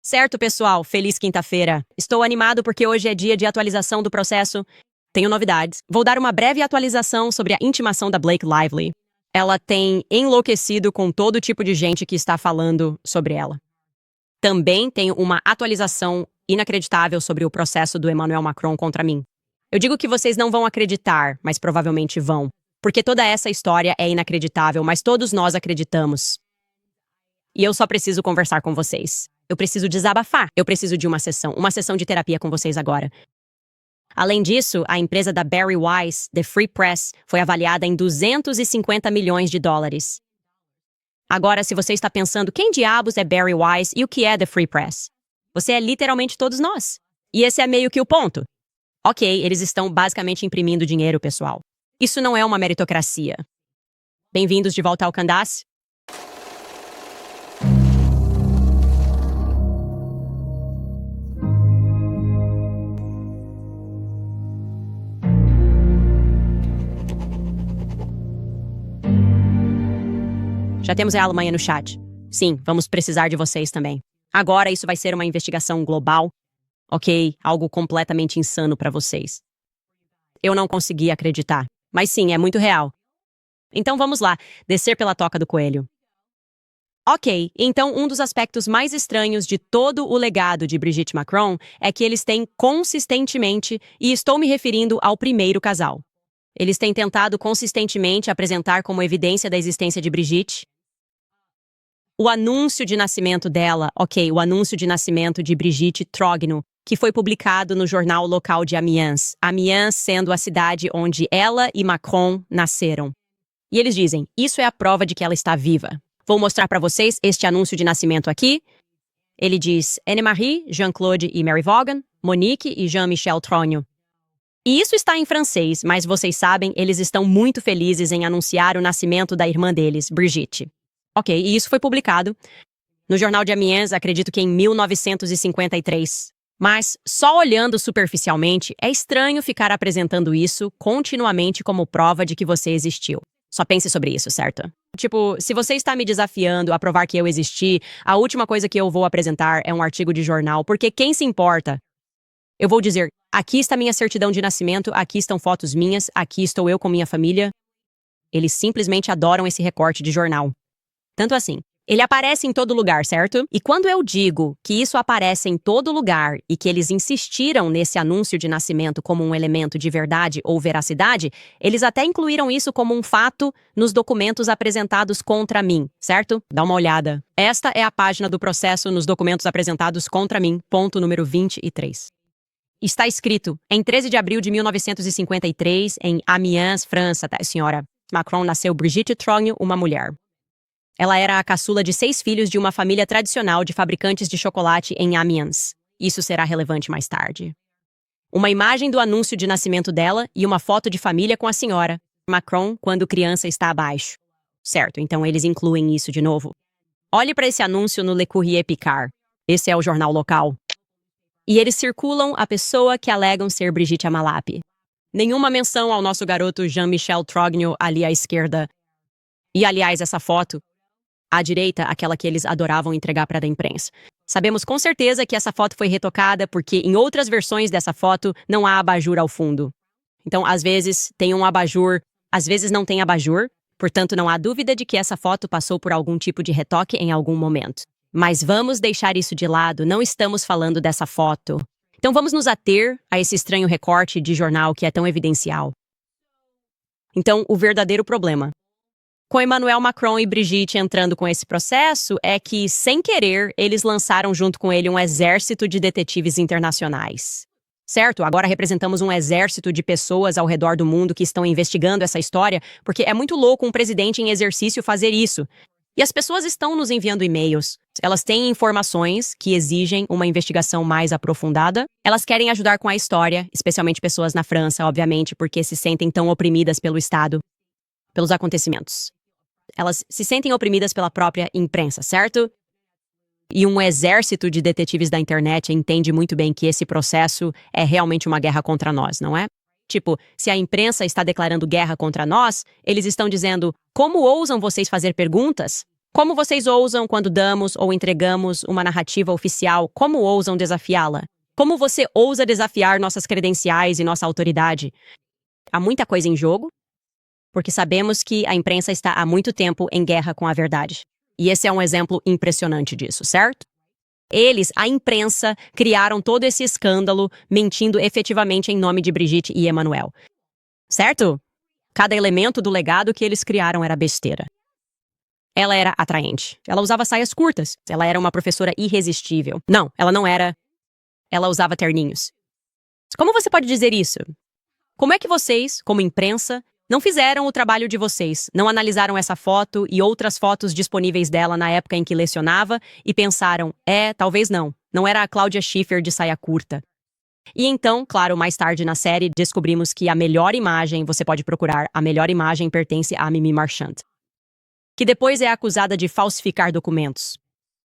Certo, pessoal, feliz quinta-feira. Estou animado porque hoje é dia de atualização do processo. Tenho novidades. Vou dar uma breve atualização sobre a intimação da Blake Lively. Ela tem enlouquecido com todo tipo de gente que está falando sobre ela. Também tenho uma atualização inacreditável sobre o processo do Emmanuel Macron contra mim. Eu digo que vocês não vão acreditar, mas provavelmente vão. Porque toda essa história é inacreditável, mas todos nós acreditamos. E eu só preciso conversar com vocês. Eu preciso desabafar. Eu preciso de uma sessão de terapia com vocês agora. Além disso, a empresa da Bari Weiss, The Free Press, foi avaliada em 250 milhões de dólares. Agora, se você está pensando quem diabos é Bari Weiss e o que é The Free Press, você é literalmente todos nós. E esse é meio que o ponto. Ok, eles estão basicamente imprimindo dinheiro, pessoal. Isso não é uma meritocracia. Bem-vindos de volta ao Candace. Já temos a Alemanha no chat. Sim, vamos precisar de vocês também. Agora isso vai ser uma investigação global. Ok, algo completamente insano para vocês. Eu não consegui acreditar. Mas sim, é muito real. Então vamos lá, descer pela toca do coelho. Ok, então um dos aspectos mais estranhos de todo o legado de Brigitte Macron é que eles têm consistentemente, e estou me referindo ao primeiro casal. Eles têm tentado consistentemente apresentar como evidência da existência de Brigitte o anúncio de nascimento dela, o anúncio de nascimento de Brigitte Trogneux, que foi publicado no jornal local de Amiens, Amiens sendo a cidade onde ela e Macron nasceram. E eles dizem, isso é a prova de que ela está viva. Vou mostrar para vocês este anúncio de nascimento aqui. Ele diz Anne-Marie, Jean-Claude e Mary Vaughan, Monique e Jean-Michel Trogneux. E isso está em francês, mas vocês sabem, eles estão muito felizes em anunciar o nascimento da irmã deles, Brigitte. Ok, e isso foi publicado no jornal de Amiens, acredito que em 1953. Mas, só olhando superficialmente, é estranho ficar apresentando isso continuamente como prova de que você existiu. Só pense sobre isso, certo? Tipo, se você está me desafiando a provar que eu existi, a última coisa que eu vou apresentar é um artigo de jornal, porque quem se importa? Eu vou dizer, aqui está minha certidão de nascimento, aqui estão fotos minhas, aqui estou eu com minha família. Eles simplesmente adoram esse recorte de jornal. Tanto assim, ele aparece em todo lugar, certo? E quando eu digo que isso aparece em todo lugar e que eles insistiram nesse anúncio de nascimento como um elemento de verdade ou veracidade, eles até incluíram isso como um fato nos documentos apresentados contra mim, certo? Dá uma olhada. Esta é a página do processo nos documentos apresentados contra mim, ponto número 23. Está escrito, em 13 de abril de 1953, em Amiens, França, tá, senhora Macron nasceu Brigitte Trogneux, uma mulher. Ela era a caçula de 6 filhos de uma família tradicional de fabricantes de chocolate em Amiens. Isso será relevante mais tarde. Uma imagem do anúncio de nascimento dela e uma foto de família com a senhora Macron quando criança está abaixo. Certo, então eles incluem isso de novo. Olhe para esse anúncio no Le Courrier Picard. Esse é o jornal local. E eles circulam a pessoa que alegam ser Brigitte Amalap. Nenhuma menção ao nosso garoto Jean-Michel Trogneux ali à esquerda. E, aliás, essa foto, à direita, aquela que eles adoravam entregar para a imprensa. Sabemos com certeza que essa foto foi retocada porque em outras versões dessa foto não há abajur ao fundo. Então, às vezes, tem um abajur, às vezes não tem abajur, portanto não há dúvida de que essa foto passou por algum tipo de retoque em algum momento. Mas vamos deixar isso de lado, não estamos falando dessa foto. Então vamos nos ater a esse estranho recorte de jornal que é tão evidencial. Então, o verdadeiro problema com Emmanuel Macron e Brigitte entrando com esse processo é que, sem querer, eles lançaram junto com ele um exército de detetives internacionais. Certo? Agora representamos um exército de pessoas ao redor do mundo que estão investigando essa história, porque é muito louco um presidente em exercício fazer isso. E as pessoas estão nos enviando e-mails. Elas têm informações que exigem uma investigação mais aprofundada. Elas querem ajudar com a história, especialmente pessoas na França, obviamente, porque se sentem tão oprimidas pelo Estado, pelos acontecimentos. Elas se sentem oprimidas pela própria imprensa, certo? E um exército de detetives da internet entende muito bem que esse processo é realmente uma guerra contra nós, não é? Tipo, se a imprensa está declarando guerra contra nós, eles estão dizendo, como ousam vocês fazer perguntas? Como vocês ousam quando damos ou entregamos uma narrativa oficial? Como ousam desafiá-la? Como você ousa desafiar nossas credenciais e nossa autoridade? Há muita coisa em jogo, porque sabemos que a imprensa está há muito tempo em guerra com a verdade. E esse é um exemplo impressionante disso, certo? Eles, a imprensa, criaram todo esse escândalo, mentindo efetivamente em nome de Brigitte e Emmanuel. Certo? Cada elemento do legado que eles criaram era besteira. Ela era atraente. Ela usava saias curtas. Ela era uma professora irresistível. Não, ela não era. Ela usava terninhos. Como você pode dizer isso? Como é que vocês, como imprensa, não fizeram o trabalho de vocês, não analisaram essa foto e outras fotos disponíveis dela na época em que lecionava e pensaram, talvez não. Não era a Claudia Schiffer de saia curta. E então, claro, mais tarde na série, descobrimos que a melhor imagem, você pode procurar, a melhor imagem pertence a Mimi Marchand, que depois é acusada de falsificar documentos.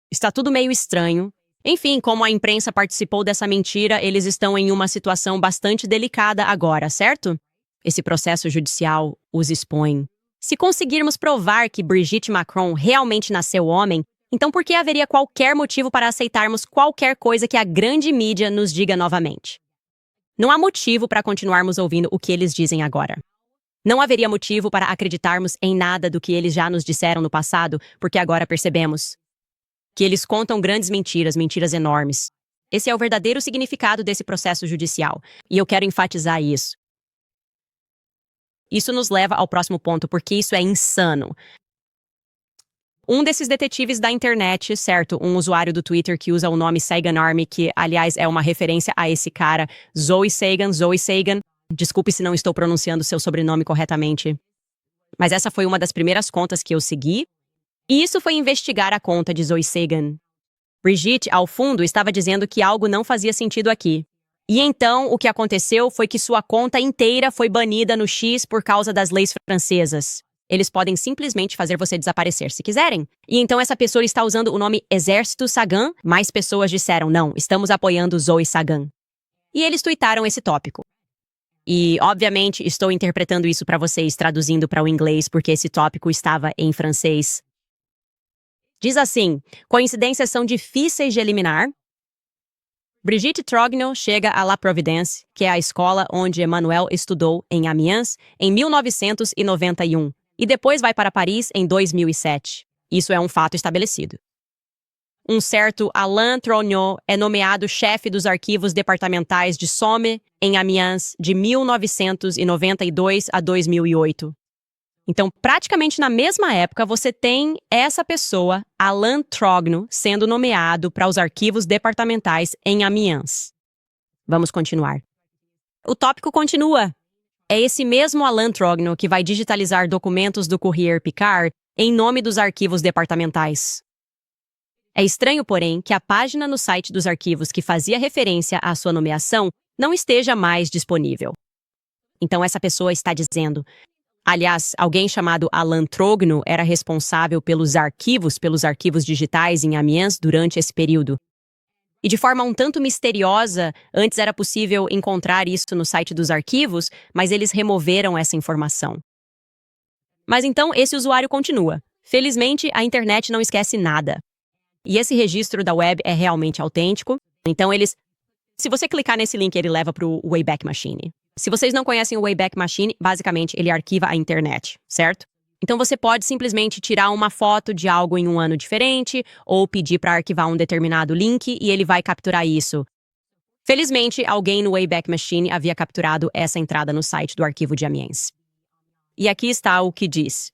Está tudo meio estranho. Enfim, como a imprensa participou dessa mentira, eles estão em uma situação bastante delicada agora, certo? Esse processo judicial os expõe. Se conseguirmos provar que Brigitte Macron realmente nasceu homem, então por que haveria qualquer motivo para aceitarmos qualquer coisa que a grande mídia nos diga novamente? Não há motivo para continuarmos ouvindo o que eles dizem agora. Não haveria motivo para acreditarmos em nada do que eles já nos disseram no passado, porque agora percebemos que eles contam grandes mentiras, mentiras enormes. Esse é o verdadeiro significado desse processo judicial, e eu quero enfatizar isso. Isso nos leva ao próximo ponto, porque isso é insano. Um desses detetives da internet, certo, um usuário do Twitter que usa o nome Sagan Army, que, aliás, é uma referência a esse cara, Zoe Sagan, desculpe se não estou pronunciando seu sobrenome corretamente. Mas essa foi uma das primeiras contas que eu segui. E isso foi investigar a conta de Zoe Sagan. Brigitte, ao fundo, estava dizendo que algo não fazia sentido aqui. E então, o que aconteceu foi que sua conta inteira foi banida no X por causa das leis francesas. Eles podem simplesmente fazer você desaparecer se quiserem. E então essa pessoa está usando o nome Exército Sagan. Mais pessoas disseram, não, estamos apoiando Zoe Sagan. E eles tuitaram esse tópico. E, obviamente, estou interpretando isso para vocês, traduzindo para o inglês, porque esse tópico estava em francês. Diz assim, coincidências são difíceis de eliminar. Brigitte Trogneux chega a La Providence, que é a escola onde Emmanuel estudou em Amiens, em 1991, e depois vai para Paris em 2007. Isso é um fato estabelecido. Um certo Alain Trogneux é nomeado chefe dos arquivos departamentais de Somme, em Amiens, de 1992 a 2008. Então, praticamente na mesma época, você tem essa pessoa, Alain Trogneux, sendo nomeado para os arquivos departamentais em Amiens. Vamos continuar. O tópico continua. É esse mesmo Alain Trogneux que vai digitalizar documentos do Courrier Picard em nome dos arquivos departamentais. É estranho, porém, que a página no site dos arquivos que fazia referência à sua nomeação não esteja mais disponível. Então essa pessoa está dizendo... Aliás, alguém chamado Alain Trogneux era responsável pelos arquivos digitais em Amiens durante esse período. E de forma um tanto misteriosa, antes era possível encontrar isso no site dos arquivos, mas eles removeram essa informação. Mas então esse usuário continua. Felizmente, a internet não esquece nada. E esse registro da web é realmente autêntico. Então se você clicar nesse link, ele leva para o Wayback Machine. Se vocês não conhecem o Wayback Machine, basicamente ele arquiva a internet, certo? Então você pode simplesmente tirar uma foto de algo em um ano diferente ou pedir para arquivar um determinado link e ele vai capturar isso. Felizmente, alguém no Wayback Machine havia capturado essa entrada no site do arquivo de Amiens. E aqui está o que diz.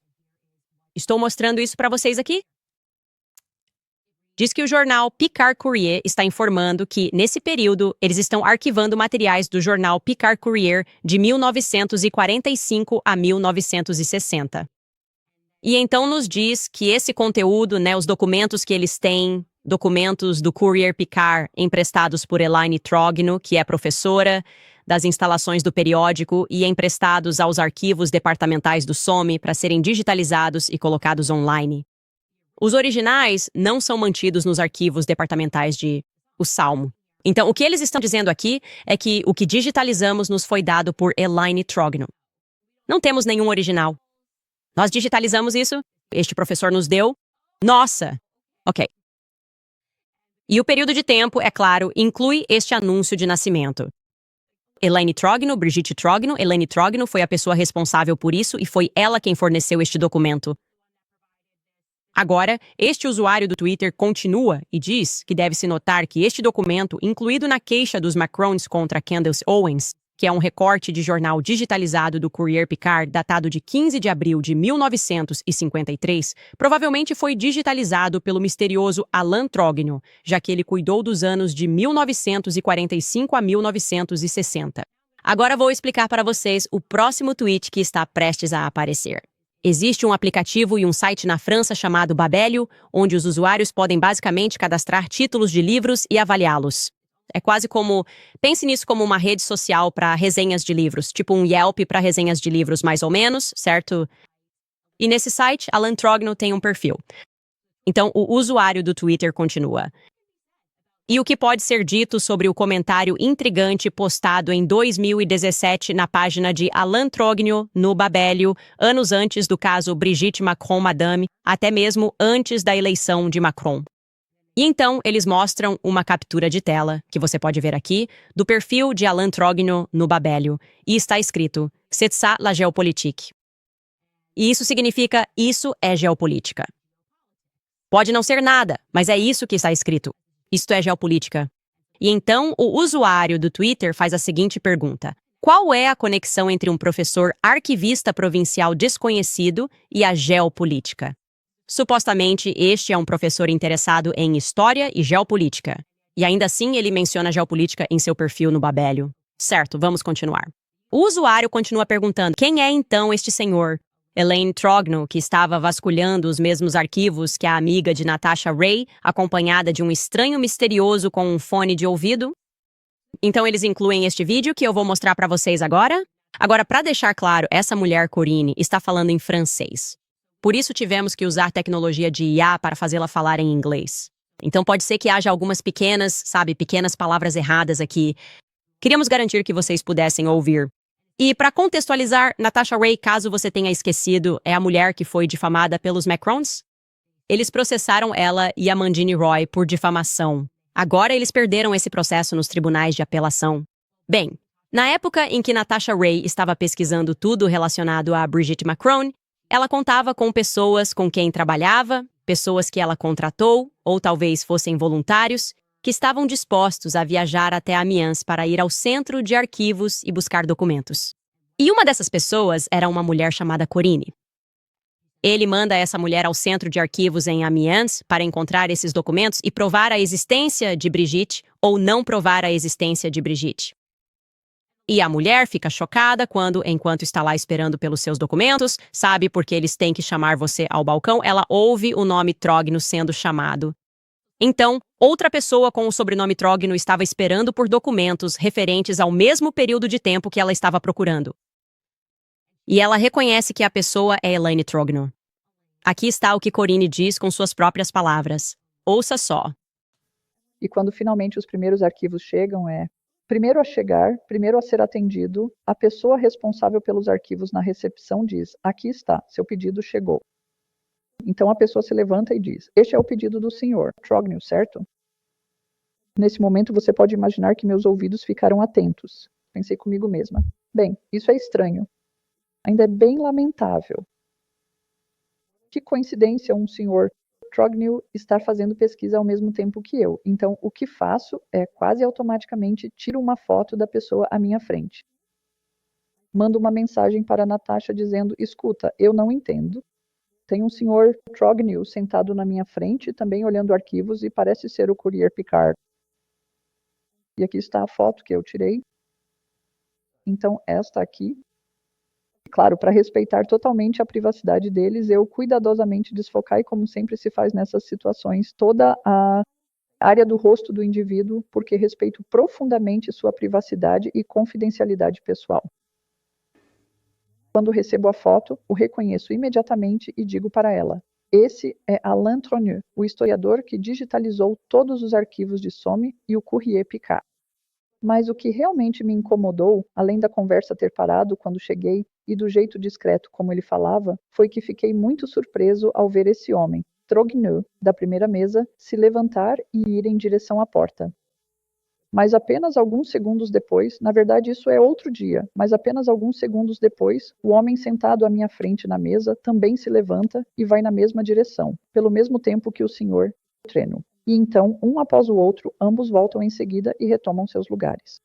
Estou mostrando isso para vocês aqui? Diz que o jornal Picard Courrier está informando que, nesse período, eles estão arquivando materiais do jornal Picard Courrier de 1945 a 1960. E então nos diz que esse conteúdo, os documentos que eles têm, documentos do Courrier Picard emprestados por Elaine Trogneux, que é professora das instalações do periódico, e emprestados aos arquivos departamentais do Somme para serem digitalizados e colocados online. Os originais não são mantidos nos arquivos departamentais de O Salmo. Então, o que eles estão dizendo aqui é que o que digitalizamos nos foi dado por Elaine Trogneux. Não temos nenhum original. Nós digitalizamos isso, este professor nos deu, Nossa! Ok. E o período de tempo, é claro, inclui este anúncio de nascimento. Elaine Trogno, Brigitte Trogno, Elaine Trogno foi a pessoa responsável por isso e foi ela quem forneceu este documento. Agora, este usuário do Twitter continua e diz que deve-se notar que este documento, incluído na queixa dos Macrons contra Candace Owens, que é um recorte de jornal digitalizado do Courrier Picard datado de 15 de abril de 1953, provavelmente foi digitalizado pelo misterioso Alan Trogno, já que ele cuidou dos anos de 1945 a 1960. Agora vou explicar para vocês o próximo tweet que está prestes a aparecer. Existe um aplicativo e um site na França chamado Babelio, onde os usuários podem basicamente cadastrar títulos de livros e avaliá-los. É quase como... Pense nisso como uma rede social para resenhas de livros, tipo um Yelp para resenhas de livros mais ou menos, certo? E nesse site, Alan Trogno tem um perfil. Então, o usuário do Twitter continua. E o que pode ser dito sobre o comentário intrigante postado em 2017 na página de Alan Trogno, no Babelio, anos antes do caso Brigitte Macron-Madame, até mesmo antes da eleição de Macron. E então, eles mostram uma captura de tela, que você pode ver aqui, do perfil de Alan Trogno no Babelio, e está escrito «C'est ça la géopolitique». E isso significa «isso é geopolítica». Pode não ser nada, mas é isso que está escrito. Isto é geopolítica. E então, o usuário do Twitter faz a seguinte pergunta. Qual é a conexão entre um professor arquivista provincial desconhecido e a geopolítica? Supostamente, este é um professor interessado em história e geopolítica. E ainda assim, ele menciona geopolítica em seu perfil no Babelio. Certo, vamos continuar. O usuário continua perguntando quem é então este senhor? Elaine Trogno, que estava vasculhando os mesmos arquivos que a amiga de Natasha Ray, acompanhada de um estranho misterioso com um fone de ouvido? Então eles incluem este vídeo que eu vou mostrar para vocês agora. Agora, para deixar claro, essa mulher Corinne está falando em francês. Por isso tivemos que usar tecnologia de IA para fazê-la falar em inglês. Então pode ser que haja algumas pequenas palavras erradas aqui. Queríamos garantir que vocês pudessem ouvir. E para contextualizar, Natasha Ray, caso você tenha esquecido, é a mulher que foi difamada pelos Macrons? Eles processaram ela e a Mandini Roy por difamação. Agora eles perderam esse processo nos tribunais de apelação. Bem, na época em que Natasha Ray estava pesquisando tudo relacionado a Brigitte Macron, ela contava com pessoas com quem trabalhava, pessoas que ela contratou, ou talvez fossem voluntários, que estavam dispostos a viajar até Amiens para ir ao centro de arquivos e buscar documentos. E uma dessas pessoas era uma mulher chamada Corinne. Ele manda essa mulher ao centro de arquivos em Amiens para encontrar esses documentos e provar a existência de Brigitte ou não provar a existência de Brigitte. E a mulher fica chocada quando, enquanto está lá esperando pelos seus documentos, sabe porque eles têm que chamar você ao balcão, ela ouve o nome Trogno sendo chamado. Então, outra pessoa com o sobrenome Trogno estava esperando por documentos referentes ao mesmo período de tempo que ela estava procurando. E ela reconhece que a pessoa é Elaine Trogno. Aqui está o que Corinne diz com suas próprias palavras. Ouça só. E quando finalmente os primeiros arquivos chegam, primeiro a chegar, primeiro a ser atendido, a pessoa responsável pelos arquivos na recepção diz, aqui está, seu pedido chegou. Então a pessoa se levanta e diz, este é o pedido do senhor, Trogno, certo? Nesse momento você pode imaginar que meus ouvidos ficaram atentos. Pensei comigo mesma, bem, isso é estranho. Ainda é bem lamentável. Que coincidência um senhor Trogno estar fazendo pesquisa ao mesmo tempo que eu. Então, o que faço é, quase automaticamente, tiro uma foto da pessoa à minha frente. Mando uma mensagem para a Natasha dizendo, escuta, eu não entendo. Tem um senhor Trogno sentado na minha frente, também olhando arquivos, e parece ser o Courrier Picard. E aqui está a foto que eu tirei. Então, esta aqui. Claro, para respeitar totalmente a privacidade deles, eu cuidadosamente desfoquei, como sempre se faz nessas situações, toda a área do rosto do indivíduo, porque respeito profundamente sua privacidade e confidencialidade pessoal. Quando recebo a foto, o reconheço imediatamente e digo para ela, esse é Alain Trogno, o historiador que digitalizou todos os arquivos de Somme e o Courrier Picard. Mas o que realmente me incomodou, além da conversa ter parado quando cheguei e do jeito discreto como ele falava, foi que fiquei muito surpreso ao ver esse homem, Strogno, da primeira mesa, se levantar e ir em direção à porta. Mas apenas alguns segundos depois, na verdade isso é outro dia, mas apenas alguns segundos depois, o homem sentado à minha frente na mesa também se levanta e vai na mesma direção, pelo mesmo tempo que o senhor Treno. E então, um após o outro, ambos voltam em seguida e retomam seus lugares.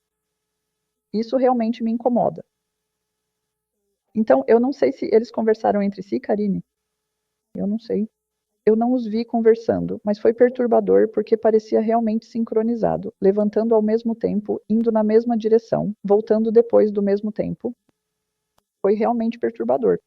Isso realmente me incomoda. Então, eu não sei se eles conversaram entre si, Karine. Eu não sei. Eu não os vi conversando, mas foi perturbador porque parecia realmente sincronizado, levantando ao mesmo tempo, indo na mesma direção, voltando depois do mesmo tempo. Foi realmente perturbador.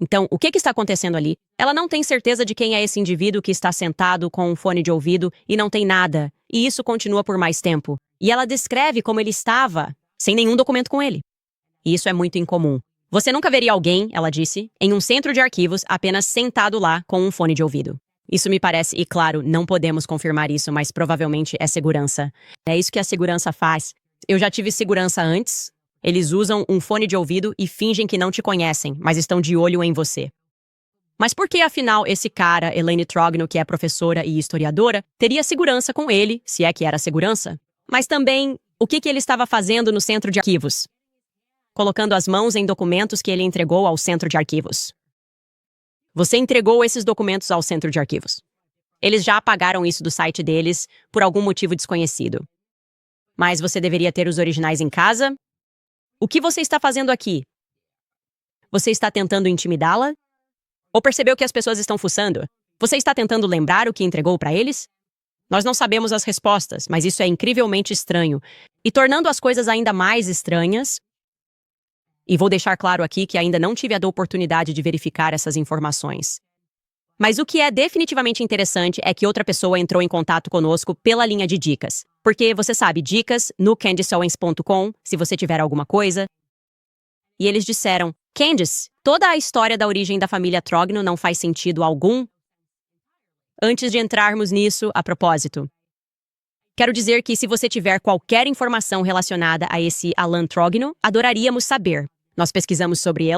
Então, o que está acontecendo ali? Ela não tem certeza de quem é esse indivíduo que está sentado com um fone de ouvido e não tem nada, e isso continua por mais tempo. E ela descreve como ele estava, sem nenhum documento com ele. E isso é muito incomum. Você nunca veria alguém, ela disse, em um centro de arquivos apenas sentado lá com um fone de ouvido. Isso me parece, e claro, não podemos confirmar isso, mas provavelmente é segurança. É isso que a segurança faz. Eu já tive segurança antes. Eles usam um fone de ouvido e fingem que não te conhecem, mas estão de olho em você. Mas por que, afinal, esse cara, Elaine Trogno, que é professora e historiadora, teria segurança com ele, se é que era segurança? Mas também, o que ele estava fazendo no centro de arquivos? Colocando as mãos em documentos que ele entregou ao centro de arquivos. Você entregou esses documentos ao centro de arquivos. Eles já apagaram isso do site deles por algum motivo desconhecido. Mas você deveria ter os originais em casa? O que você está fazendo aqui? Você está tentando intimidá-la? Ou percebeu que as pessoas estão fuçando? Você está tentando lembrar o que entregou para eles? Nós não sabemos as respostas, mas isso é incrivelmente estranho. E tornando as coisas ainda mais estranhas, e vou deixar claro aqui que ainda não tive a oportunidade de verificar essas informações. Mas o que é definitivamente interessante é que outra pessoa entrou em contato conosco pela linha de dicas. Porque, você sabe, dicas no CandiceOwens.com, se você tiver alguma coisa. E eles disseram, Candice, toda a história da origem da família Trogno não faz sentido algum. Antes de entrarmos nisso, a propósito, quero dizer que se você tiver qualquer informação relacionada a esse Alan Trogno, adoraríamos saber. Nós pesquisamos sobre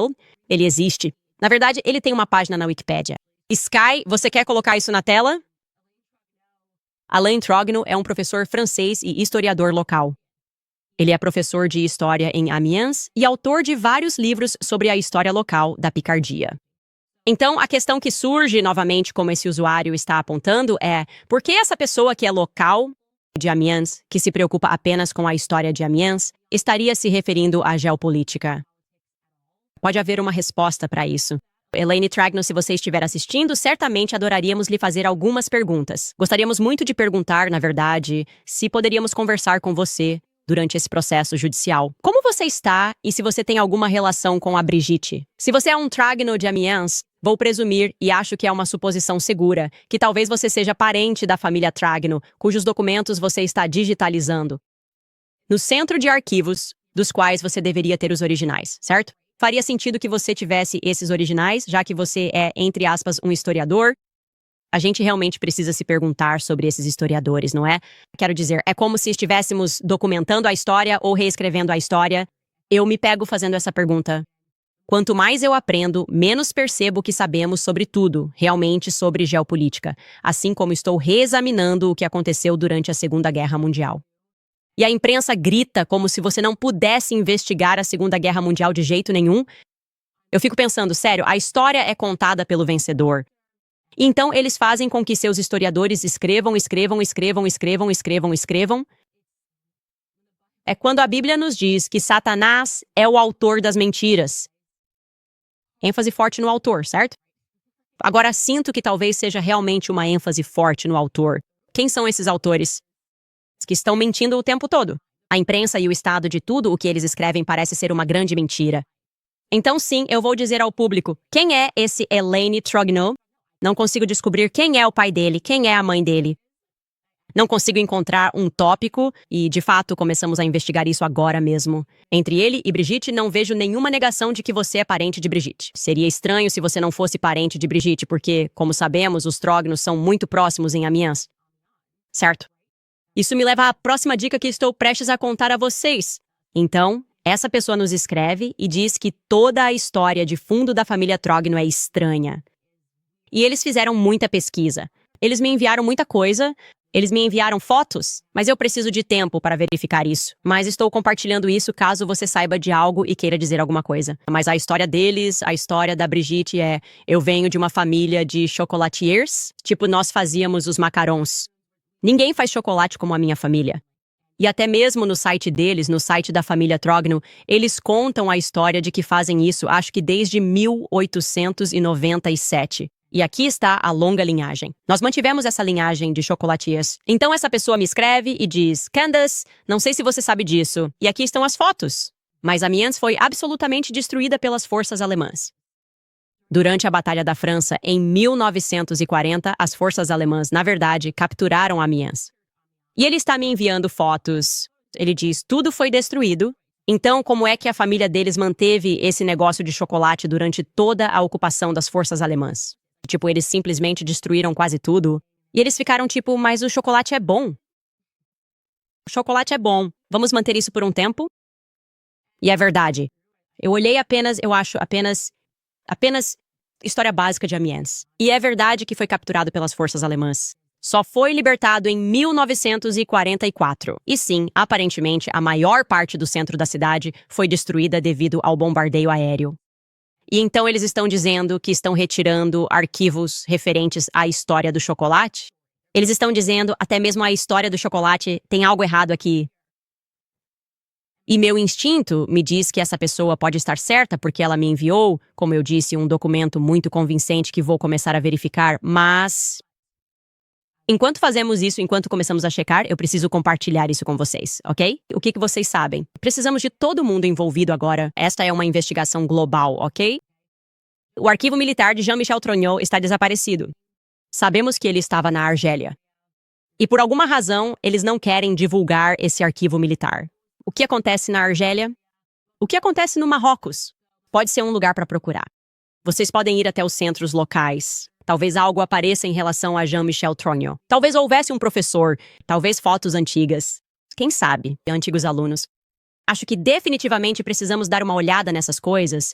ele existe. Na verdade, ele tem uma página na Wikipédia. Sky, você quer colocar isso na tela? Alain Trogno é um professor francês e historiador local. Ele é professor de história em Amiens e autor de vários livros sobre a história local da Picardia. Então, a questão que surge novamente, como esse usuário está apontando, é por que essa pessoa que é local de Amiens, que se preocupa apenas com a história de Amiens, estaria se referindo à geopolítica? Pode haver uma resposta para isso. Elaine Trogno, se você estiver assistindo, certamente adoraríamos lhe fazer algumas perguntas. Gostaríamos muito de perguntar, na verdade, se poderíamos conversar com você durante esse processo judicial. Como você está e se você tem alguma relação com a Brigitte? Se você é um Trogno de Amiens, vou presumir, e acho que é uma suposição segura, que talvez você seja parente da família Trogno, cujos documentos você está digitalizando. No centro de arquivos, dos quais você deveria ter os originais, certo? Faria sentido que você tivesse esses originais, já que você é, entre aspas, um historiador. A gente realmente precisa se perguntar sobre esses historiadores, não é? Quero dizer, é como se estivéssemos documentando a história ou reescrevendo a história. Eu me pego fazendo essa pergunta. Quanto mais eu aprendo, menos percebo que sabemos sobre tudo, realmente sobre geopolítica, assim como estou reexaminando o que aconteceu durante a Segunda Guerra Mundial. E a imprensa grita como se você não pudesse investigar a Segunda Guerra Mundial de jeito nenhum. Eu fico pensando, sério, a história é contada pelo vencedor. Então, eles fazem com que seus historiadores escrevam. É quando a Bíblia nos diz que Satanás é o autor das mentiras. ênfase forte no autor, certo? Agora, sinto que talvez seja realmente uma ênfase forte no autor. Quem são esses autores? Que estão mentindo o tempo todo. A imprensa e o estado de tudo o que eles escrevem parece ser uma grande mentira. Então sim, eu vou dizer ao público, quem é esse Elaine Trogno? Não consigo descobrir quem é o pai dele, quem é a mãe dele. Não consigo encontrar um tópico e, de fato, começamos a investigar isso agora mesmo. Entre ele e Brigitte, não vejo nenhuma negação de que você é parente de Brigitte. Seria estranho se você não fosse parente de Brigitte, porque, como sabemos, os Trognos são muito próximos em Amiens. Certo? Isso me leva à próxima dica que estou prestes a contar a vocês. Então, essa pessoa nos escreve e diz que toda a história de fundo da família Trogno é estranha. E eles fizeram muita pesquisa. Eles me enviaram muita coisa, eles me enviaram fotos, mas eu preciso de tempo para verificar isso. Mas estou compartilhando isso caso você saiba de algo e queira dizer alguma coisa. Mas a história deles, a história da Brigitte é: eu venho de uma família de chocolatiers, tipo nós fazíamos os macarons. Ninguém faz chocolate como a minha família. E até mesmo no site deles, no site da família Trogno, eles contam a história de que fazem isso, acho que desde 1897. E aqui está a longa linhagem. Nós mantivemos essa linhagem de chocolatiers. Então essa pessoa me escreve e diz: Candace, não sei se você sabe disso. E aqui estão as fotos. Mas Amiens foi absolutamente destruída pelas forças alemãs. Durante a Batalha da França, em 1940, as forças alemãs, na verdade, capturaram Amiens. E ele está me enviando fotos. Ele diz: tudo foi destruído. Então, como é que a família deles manteve esse negócio de chocolate durante toda a ocupação das forças alemãs? Tipo, eles simplesmente destruíram quase tudo. E eles ficaram tipo: mas o chocolate é bom. O chocolate é bom. Vamos manter isso por um tempo? E é verdade. Eu olhei apenas história básica de Amiens. E é verdade que foi capturado pelas forças alemãs. Só foi libertado em 1944. E sim, aparentemente, a maior parte do centro da cidade foi destruída devido ao bombardeio aéreo. E então eles estão dizendo que estão retirando arquivos referentes à história do chocolate? Eles estão dizendo até mesmo a história do chocolate tem algo errado aqui. E meu instinto me diz que essa pessoa pode estar certa porque ela me enviou, como eu disse, um documento muito convincente que vou começar a verificar, mas enquanto fazemos isso, enquanto começamos a checar, eu preciso compartilhar isso com vocês, ok? O que vocês sabem? Precisamos de todo mundo envolvido agora. Esta é uma investigação global, ok? O arquivo militar de Jean-Michel Trogneux está desaparecido. Sabemos que ele estava na Argélia. E por alguma razão, eles não querem divulgar esse arquivo militar. O que acontece na Argélia? O que acontece no Marrocos? Pode ser um lugar para procurar. Vocês podem ir até os centros locais. Talvez algo apareça em relação a Jean-Michel Trogneux. Talvez houvesse um professor, talvez fotos antigas. Quem sabe, antigos alunos. Acho que definitivamente precisamos dar uma olhada nessas coisas.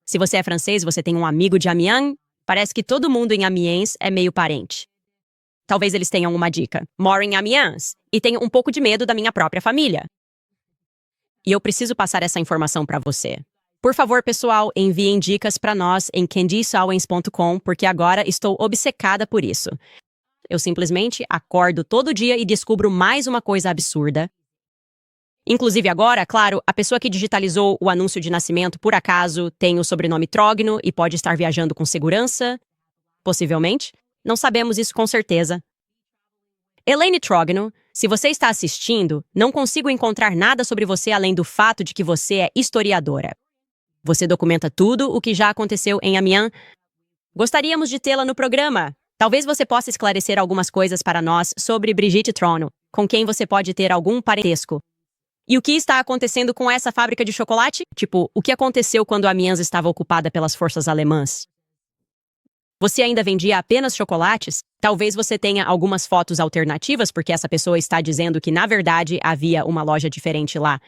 Se você é francês e você tem um amigo de Amiens, parece que todo mundo em Amiens é meio parente. Talvez eles tenham uma dica. Moro em Amiens e tenho um pouco de medo da minha própria família. E eu preciso passar essa informação para você. Por favor, pessoal, enviem dicas para nós em candysowens.com, porque agora estou obcecada por isso. Eu simplesmente acordo todo dia e descubro mais uma coisa absurda. Inclusive agora, claro, a pessoa que digitalizou o anúncio de nascimento, por acaso, tem o sobrenome Trogno e pode estar viajando com segurança. Possivelmente. Não sabemos isso com certeza. Elaine Trogno, se você está assistindo, não consigo encontrar nada sobre você além do fato de que você é historiadora. Você documenta tudo o que já aconteceu em Amiens. Gostaríamos de tê-la no programa. Talvez você possa esclarecer algumas coisas para nós sobre Brigitte Trogneux, com quem você pode ter algum parentesco. E o que está acontecendo com essa fábrica de chocolate? Tipo, o que aconteceu quando Amiens estava ocupada pelas forças alemãs? Você ainda vendia apenas chocolates? Talvez você tenha algumas fotos alternativas, porque essa pessoa está dizendo que, na verdade, havia uma loja diferente lá.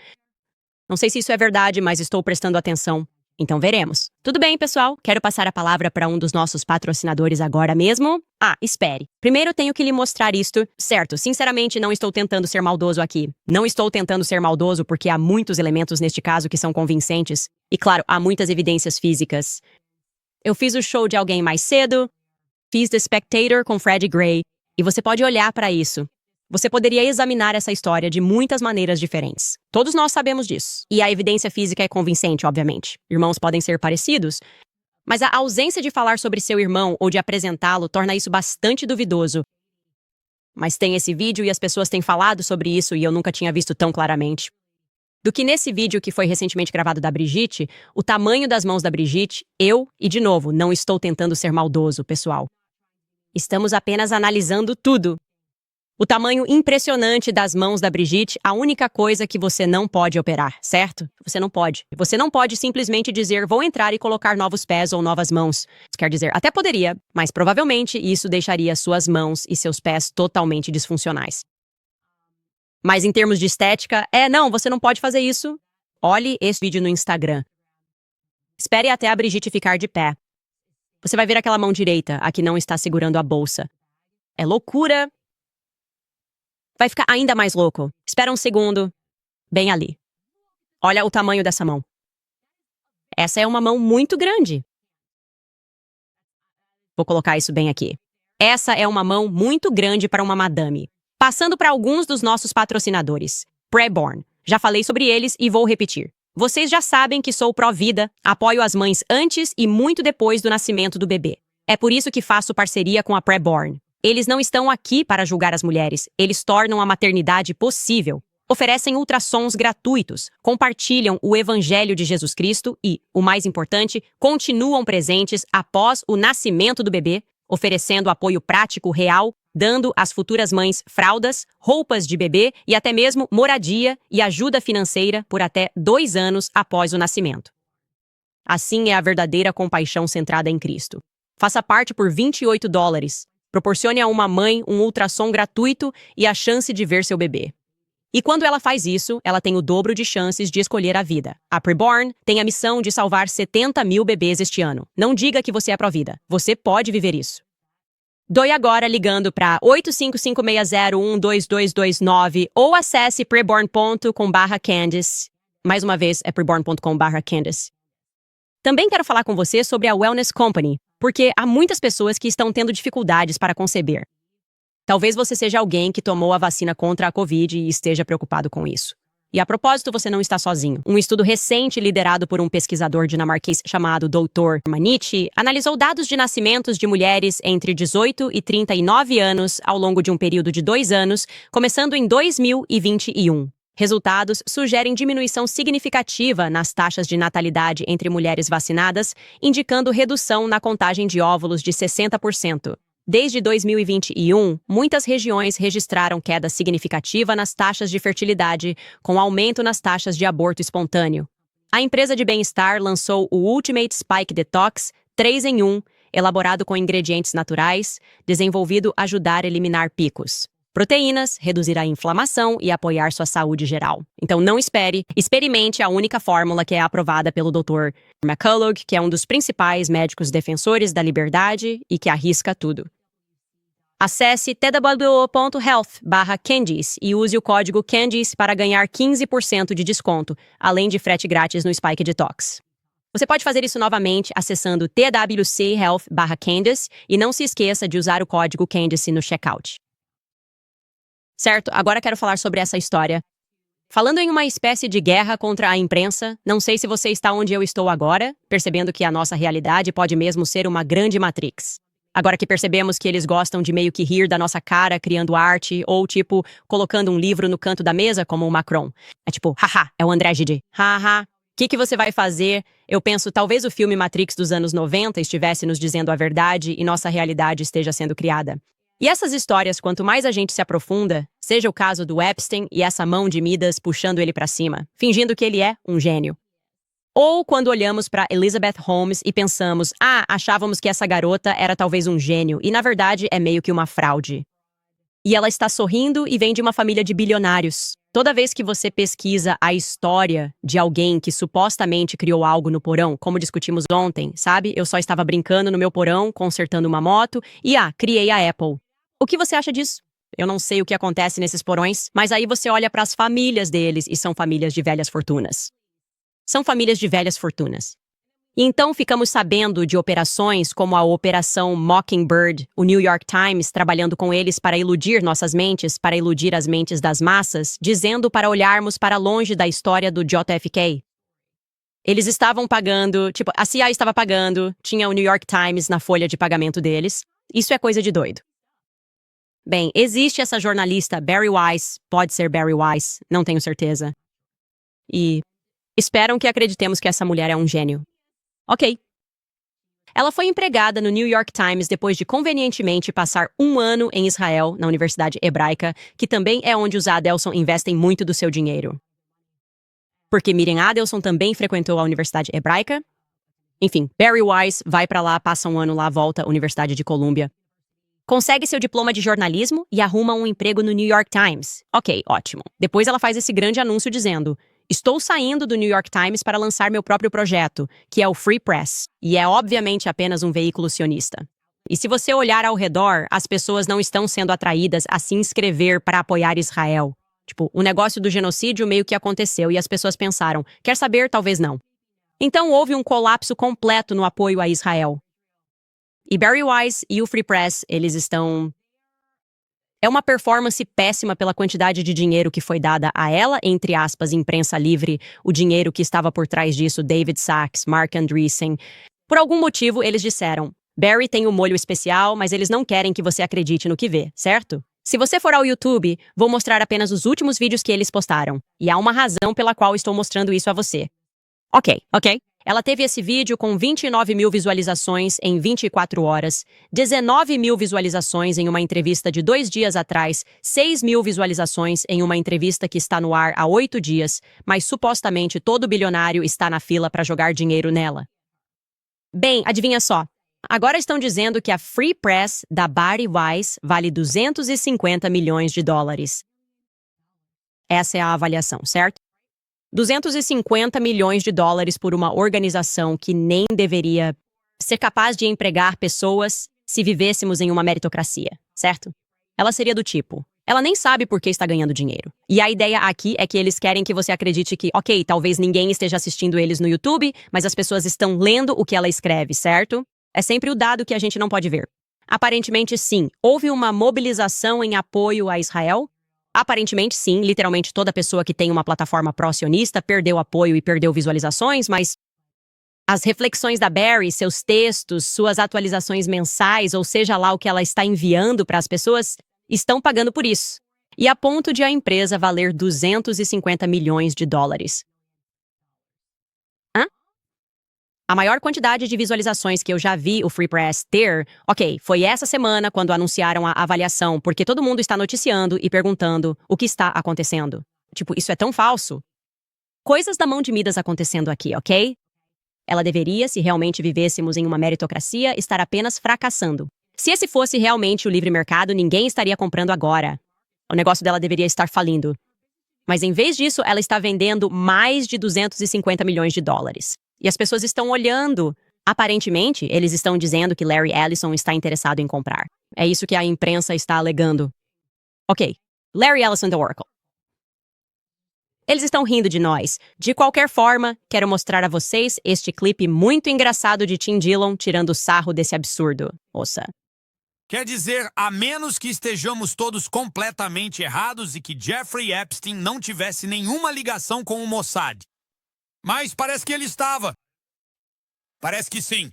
Não sei se isso é verdade, mas estou prestando atenção. Então veremos. Tudo bem, pessoal? Quero passar a palavra para um dos nossos patrocinadores agora mesmo. Ah, espere. Primeiro tenho que lhe mostrar isto. Certo, sinceramente não estou tentando ser maldoso aqui. Não estou tentando ser maldoso porque há muitos elementos neste caso que são convincentes. E claro, há muitas evidências físicas. Eu fiz o show de alguém mais cedo. Fiz The Spectator com Freddie Gray. E você pode olhar para isso. Você poderia examinar essa história de muitas maneiras diferentes. Todos nós sabemos disso. E a evidência física é convincente, obviamente. Irmãos podem ser parecidos, mas a ausência de falar sobre seu irmão ou de apresentá-lo torna isso bastante duvidoso. Mas tem esse vídeo e as pessoas têm falado sobre isso e eu nunca tinha visto tão claramente. Do que nesse vídeo que foi recentemente gravado da Brigitte, o tamanho das mãos da Brigitte, e de novo, não estou tentando ser maldoso, pessoal. Estamos apenas analisando tudo. O tamanho impressionante das mãos da Brigitte, a única coisa que você não pode operar, certo? Você não pode. Você não pode simplesmente dizer, vou entrar e colocar novos pés ou novas mãos. Quer dizer, até poderia, mas provavelmente isso deixaria suas mãos e seus pés totalmente disfuncionais. Mas em termos de estética, não, você não pode fazer isso. Olhe esse vídeo no Instagram. Espere até a Brigitte ficar de pé. Você vai ver aquela mão direita, a que não está segurando a bolsa. É loucura. Vai ficar ainda mais louco. Espera um segundo. Bem ali. Olha o tamanho dessa mão. Essa é uma mão muito grande. Vou colocar isso bem aqui. Essa é uma mão muito grande para uma madame. Passando para alguns dos nossos patrocinadores. Preborn. Já falei sobre eles e vou repetir. Vocês já sabem que sou pró-vida, apoio as mães antes e muito depois do nascimento do bebê. É por isso que faço parceria com a Preborn. Eles não estão aqui para julgar as mulheres, eles tornam a maternidade possível. Oferecem ultrassons gratuitos, compartilham o Evangelho de Jesus Cristo e, o mais importante, continuam presentes após o nascimento do bebê, oferecendo apoio prático real, dando às futuras mães fraldas, roupas de bebê e até mesmo moradia e ajuda financeira por até 2 anos após o nascimento. Assim é a verdadeira compaixão centrada em Cristo. Faça parte por $28. Proporcione a uma mãe um ultrassom gratuito e a chance de ver seu bebê. E quando ela faz isso, ela tem o dobro de chances de escolher a vida. A Preborn tem a missão de salvar 70 mil bebês este ano. Não diga que você é pró-vida. Você pode viver isso. Doe agora ligando para 85560122229 ou acesse preborn.com/Candice. Mais uma vez, é preborn.com/Candice. Também quero falar com você sobre a Wellness Company, porque há muitas pessoas que estão tendo dificuldades para conceber. Talvez você seja alguém que tomou a vacina contra a Covid e esteja preocupado com isso. E a propósito, você não está sozinho. Um estudo recente liderado por um pesquisador dinamarquês chamado Dr. Manichi analisou dados de nascimentos de mulheres entre 18 e 39 anos ao longo de um período de 2 anos, começando em 2021. Resultados sugerem diminuição significativa nas taxas de natalidade entre mulheres vacinadas, indicando redução na contagem de óvulos de 60%. Desde 2021, muitas regiões registraram queda significativa nas taxas de fertilidade, com aumento nas taxas de aborto espontâneo. A empresa de bem-estar lançou o Ultimate Spike Detox 3 em 1, elaborado com ingredientes naturais, desenvolvido a ajudar a eliminar picos. Proteínas, reduzir a inflamação e apoiar sua saúde geral. Então não espere, experimente a única fórmula que é aprovada pelo Dr. McCullough, que é um dos principais médicos defensores da liberdade e que arrisca tudo. Acesse two.health/Candice e use o código Candice para ganhar 15% de desconto, além de frete grátis no Spike Detox. Você pode fazer isso novamente acessando twchealth/Candice e não se esqueça de usar o código Candice no checkout. Certo, agora quero falar sobre essa história. Falando em uma espécie de guerra contra a imprensa, não sei se você está onde eu estou agora, percebendo que a nossa realidade pode mesmo ser uma grande Matrix. Agora que percebemos que eles gostam de meio que rir da nossa cara criando arte ou, tipo, colocando um livro no canto da mesa como o Macron. É tipo, haha, é o André Gide. Haha, o que você vai fazer? Eu penso, talvez o filme Matrix dos anos 90 estivesse nos dizendo a verdade e nossa realidade esteja sendo criada. E essas histórias, quanto mais a gente se aprofunda, seja o caso do Epstein e essa mão de Midas puxando ele pra cima, fingindo que ele é um gênio. Ou quando olhamos para Elizabeth Holmes e pensamos, achávamos que essa garota era talvez um gênio e na verdade é meio que uma fraude. E ela está sorrindo e vem de uma família de bilionários. Toda vez que você pesquisa a história de alguém que supostamente criou algo no porão, como discutimos ontem, sabe? Eu só estava brincando no meu porão, consertando uma moto e criei a Apple. O que você acha disso? Eu não sei o que acontece nesses porões, mas aí você olha para as famílias deles e são famílias de velhas fortunas. São famílias de velhas fortunas. E então ficamos sabendo de operações como a Operação Mockingbird, o New York Times trabalhando com eles para iludir nossas mentes, para iludir as mentes das massas, dizendo para olharmos para longe da história do JFK. Eles estavam pagando, a CIA estava pagando, tinha o New York Times na folha de pagamento deles. Isso é coisa de doido. Bem, existe essa jornalista Bari Weiss, pode ser Bari Weiss, não tenho certeza. E esperam que acreditemos que essa mulher é um gênio. Ok. Ela foi empregada no New York Times depois de convenientemente passar 1 ano em Israel, na Universidade Hebraica, que também é onde os Adelson investem muito do seu dinheiro. Porque Miriam Adelson também frequentou a Universidade Hebraica. Enfim, Bari Weiss vai pra lá, passa 1 ano lá, volta à Universidade de Colômbia. Consegue seu diploma de jornalismo e arruma um emprego no New York Times. Ok, ótimo. Depois ela faz esse grande anúncio dizendo: Estou saindo do New York Times para lançar meu próprio projeto, que é o Free Press, e é obviamente apenas um veículo sionista. E se você olhar ao redor, as pessoas não estão sendo atraídas a se inscrever para apoiar Israel. Tipo, o negócio do genocídio meio que aconteceu e as pessoas pensaram, quer saber, talvez não. Então houve um colapso completo no apoio a Israel. E Bari Weiss e o Free Press, eles estão... É uma performance péssima pela quantidade de dinheiro que foi dada a ela, entre aspas, imprensa livre, o dinheiro que estava por trás disso, David Sacks, Mark Andreessen. Por algum motivo, eles disseram, Bari tem um molho especial, mas eles não querem que você acredite no que vê, certo? Se você for ao YouTube, vou mostrar apenas os últimos vídeos que eles postaram. E há uma razão pela qual estou mostrando isso a você. Ok. Ela teve esse vídeo com 29 mil visualizações em 24 horas, 19 mil visualizações em uma entrevista de 2 dias atrás, 6 mil visualizações em uma entrevista que está no ar há 8 dias, mas supostamente todo bilionário está na fila para jogar dinheiro nela. Bem, adivinha só. Agora estão dizendo que a Free Press da Bari Weiss vale 250 milhões de dólares. Essa é a avaliação, certo? 250 milhões de dólares por uma organização que nem deveria ser capaz de empregar pessoas se vivêssemos em uma meritocracia, certo? Ela seria do tipo, ela nem sabe por que está ganhando dinheiro. E a ideia aqui é que eles querem que você acredite que, ok, talvez ninguém esteja assistindo eles no YouTube, mas as pessoas estão lendo o que ela escreve, certo? É sempre o dado que a gente não pode ver. Aparentemente, sim, houve uma mobilização em apoio a Israel. Aparentemente, sim, literalmente toda pessoa que tem uma plataforma pró-sionista perdeu apoio e perdeu visualizações, mas as reflexões da Bari, seus textos, suas atualizações mensais, ou seja lá o que ela está enviando para as pessoas, estão pagando por isso. E a ponto de a empresa valer 250 milhões de dólares. A maior quantidade de visualizações que eu já vi o Free Press ter, foi essa semana quando anunciaram a avaliação, porque todo mundo está noticiando e perguntando o que está acontecendo. Tipo, isso é tão falso. Coisas da mão de Midas acontecendo aqui, ok? Ela deveria, se realmente vivêssemos em uma meritocracia, estar apenas fracassando. Se esse fosse realmente o livre mercado, ninguém estaria comprando agora. O negócio dela deveria estar falindo. Mas em vez disso, ela está vendendo mais de 250 milhões de dólares. E as pessoas estão olhando. Aparentemente, eles estão dizendo que Larry Ellison está interessado em comprar. É isso que a imprensa está alegando. Ok, Larry Ellison da Oracle. Eles estão rindo de nós. De qualquer forma, quero mostrar a vocês este clipe muito engraçado de Tim Dillon tirando sarro desse absurdo. Ouça. Quer dizer, a menos que estejamos todos completamente errados e que Jeffrey Epstein não tivesse nenhuma ligação com o Mossad. Mas parece que ele estava. Parece que sim.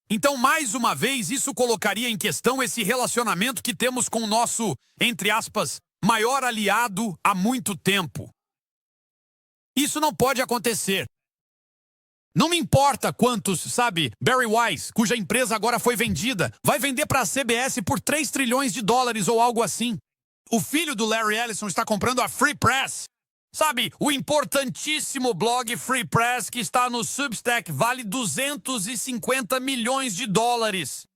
Então, mais uma vez, isso colocaria em questão esse relacionamento que temos com o nosso, entre aspas, maior aliado há muito tempo. Isso não pode acontecer. Não me importa quantos, Bari Weiss, cuja empresa agora foi vendida, vai vender para a CBS por 3 trilhões de dólares ou algo assim. O filho do Larry Ellison está comprando a Free Press. O importantíssimo blog Free Press que está no Substack vale 250 milhões de dólares.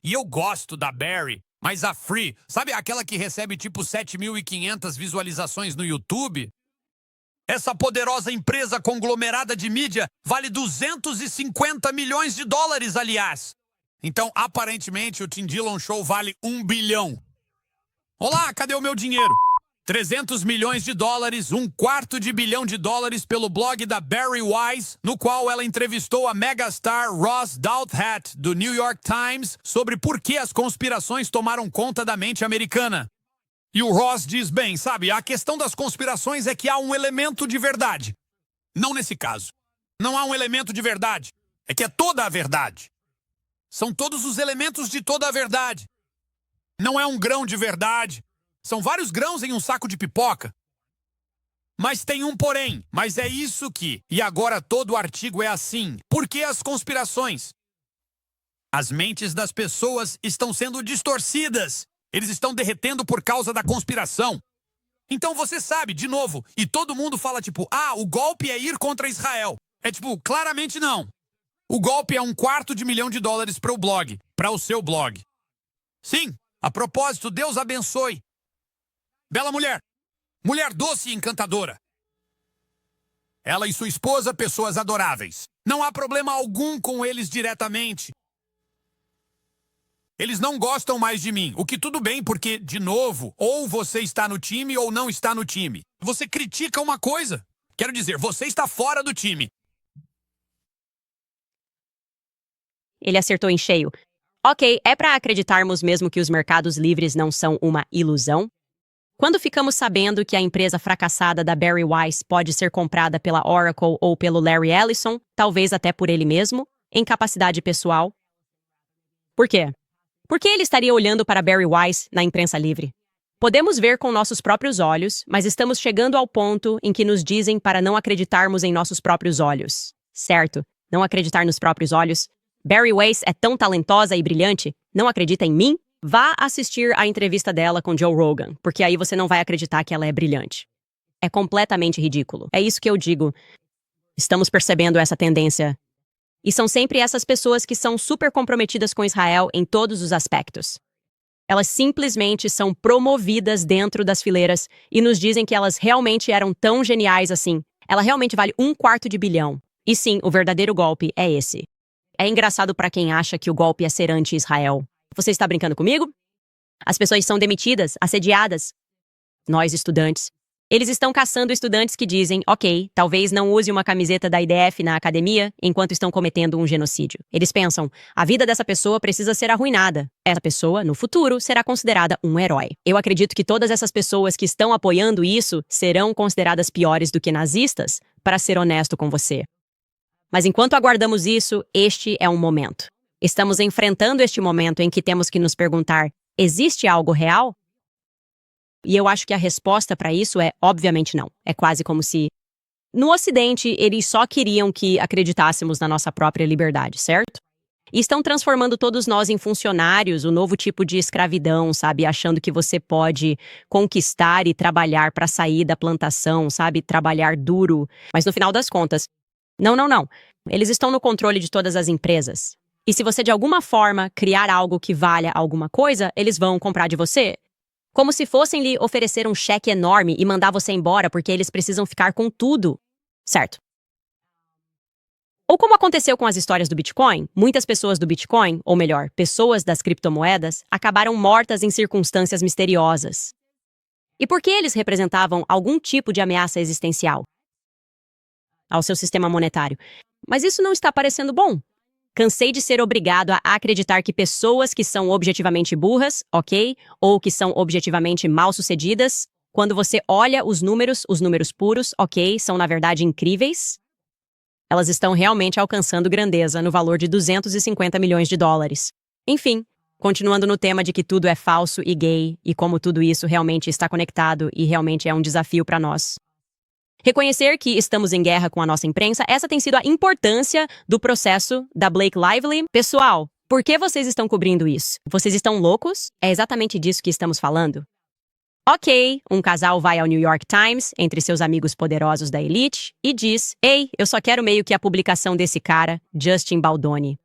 E eu gosto da Bari, mas a Free, aquela que recebe tipo 7.500 visualizações no YouTube? Essa poderosa empresa conglomerada de mídia vale 250 milhões de dólares, aliás. Então, aparentemente, o Tim Dillon Show vale 1 bilhão. Olá, cadê o meu dinheiro? 300 milhões de dólares, 1/4 bilhão de dólares pelo blog da Bari Weiss, no qual ela entrevistou a megastar Ross Douthat, do New York Times, sobre por que as conspirações tomaram conta da mente americana. E o Ross diz bem, a questão das conspirações é que há um elemento de verdade. Não nesse caso. Não há um elemento de verdade. É que é toda a verdade. São todos os elementos de toda a verdade. Não é um grão de verdade. São vários grãos em um saco de pipoca. Mas tem um porém. Mas é isso que... E agora todo o artigo é assim. Por que as conspirações? As mentes das pessoas estão sendo distorcidas. Eles estão derretendo por causa da conspiração. Então você sabe, de novo, e todo mundo fala o golpe é ir contra Israel. É claramente não. O golpe é 1/4 milhão de dólares para o blog, para o seu blog. Sim, a propósito, Deus abençoe. Bela mulher. Mulher doce e encantadora. Ela e sua esposa, pessoas adoráveis. Não há problema algum com eles diretamente. Eles não gostam mais de mim, o que tudo bem, porque, de novo, ou você está no time ou não está no time. Você critica uma coisa. Quero dizer, você está fora do time. Ele acertou em cheio. Ok, é para acreditarmos mesmo que os mercados livres não são uma ilusão? Quando ficamos sabendo que a empresa fracassada da Barry Weiss pode ser comprada pela Oracle ou pelo Larry Ellison, talvez até por ele mesmo, em capacidade pessoal? Por quê? Por que ele estaria olhando para Barry Weiss na imprensa livre? Podemos ver com nossos próprios olhos, mas estamos chegando ao ponto em que nos dizem para não acreditarmos em nossos próprios olhos. Certo, não acreditar nos próprios olhos. Barry Weiss é tão talentosa e brilhante, não acredita em mim? Vá assistir a entrevista dela com Joe Rogan, porque aí você não vai acreditar que ela é brilhante. É completamente ridículo. É isso que eu digo. Estamos percebendo essa tendência. E são sempre essas pessoas que são super comprometidas com Israel em todos os aspectos. Elas simplesmente são promovidas dentro das fileiras e nos dizem que elas realmente eram tão geniais assim. Ela realmente vale 1/4 de bilhão. E sim, o verdadeiro golpe é esse. É engraçado para quem acha que o golpe é ser anti-Israel. Você está brincando comigo? As pessoas são demitidas, assediadas. Nós, estudantes. Eles estão caçando estudantes que dizem, ok, talvez não use uma camiseta da IDF na academia enquanto estão cometendo um genocídio. Eles pensam, a vida dessa pessoa precisa ser arruinada. Essa pessoa, no futuro, será considerada um herói. Eu acredito que todas essas pessoas que estão apoiando isso serão consideradas piores do que nazistas, para ser honesto com você. Mas enquanto aguardamos isso, este é um momento. Estamos enfrentando este momento em que temos que nos perguntar, existe algo real? E eu acho que a resposta para isso é, obviamente, não. É quase como se, no Ocidente, eles só queriam que acreditássemos na nossa própria liberdade, certo? E estão transformando todos nós em funcionários, o novo tipo de escravidão, sabe? Achando que você pode conquistar e trabalhar para sair da plantação, sabe? Trabalhar duro. Mas no final das contas, não. Eles estão no controle de todas as empresas. E se você, de alguma forma, criar algo que valha alguma coisa, eles vão comprar de você. Como se fossem lhe oferecer um cheque enorme e mandar você embora porque eles precisam ficar com tudo. Certo. Ou como aconteceu com as histórias do Bitcoin, muitas pessoas do Bitcoin, ou melhor, pessoas das criptomoedas, acabaram mortas em circunstâncias misteriosas. E por que eles representavam algum tipo de ameaça existencial ao seu sistema monetário? Mas isso não está parecendo bom. Cansei de ser obrigado a acreditar que pessoas que são objetivamente burras, ok? Ou que são objetivamente mal-sucedidas, quando você olha os números puros, ok, são na verdade incríveis. Elas estão realmente alcançando grandeza no valor de 250 milhões de dólares. Enfim, continuando no tema de que tudo é falso e gay, e como tudo isso realmente está conectado e realmente é um desafio para nós. Reconhecer que estamos em guerra com a nossa imprensa, essa tem sido a importância do processo da Blake Lively. Pessoal, por que vocês estão cobrindo isso? Vocês estão loucos? É exatamente disso que estamos falando. Ok, um casal vai ao New York Times, entre seus amigos poderosos da elite, e diz, ei, eu só quero meio que a publicação desse cara, Justin Baldoni.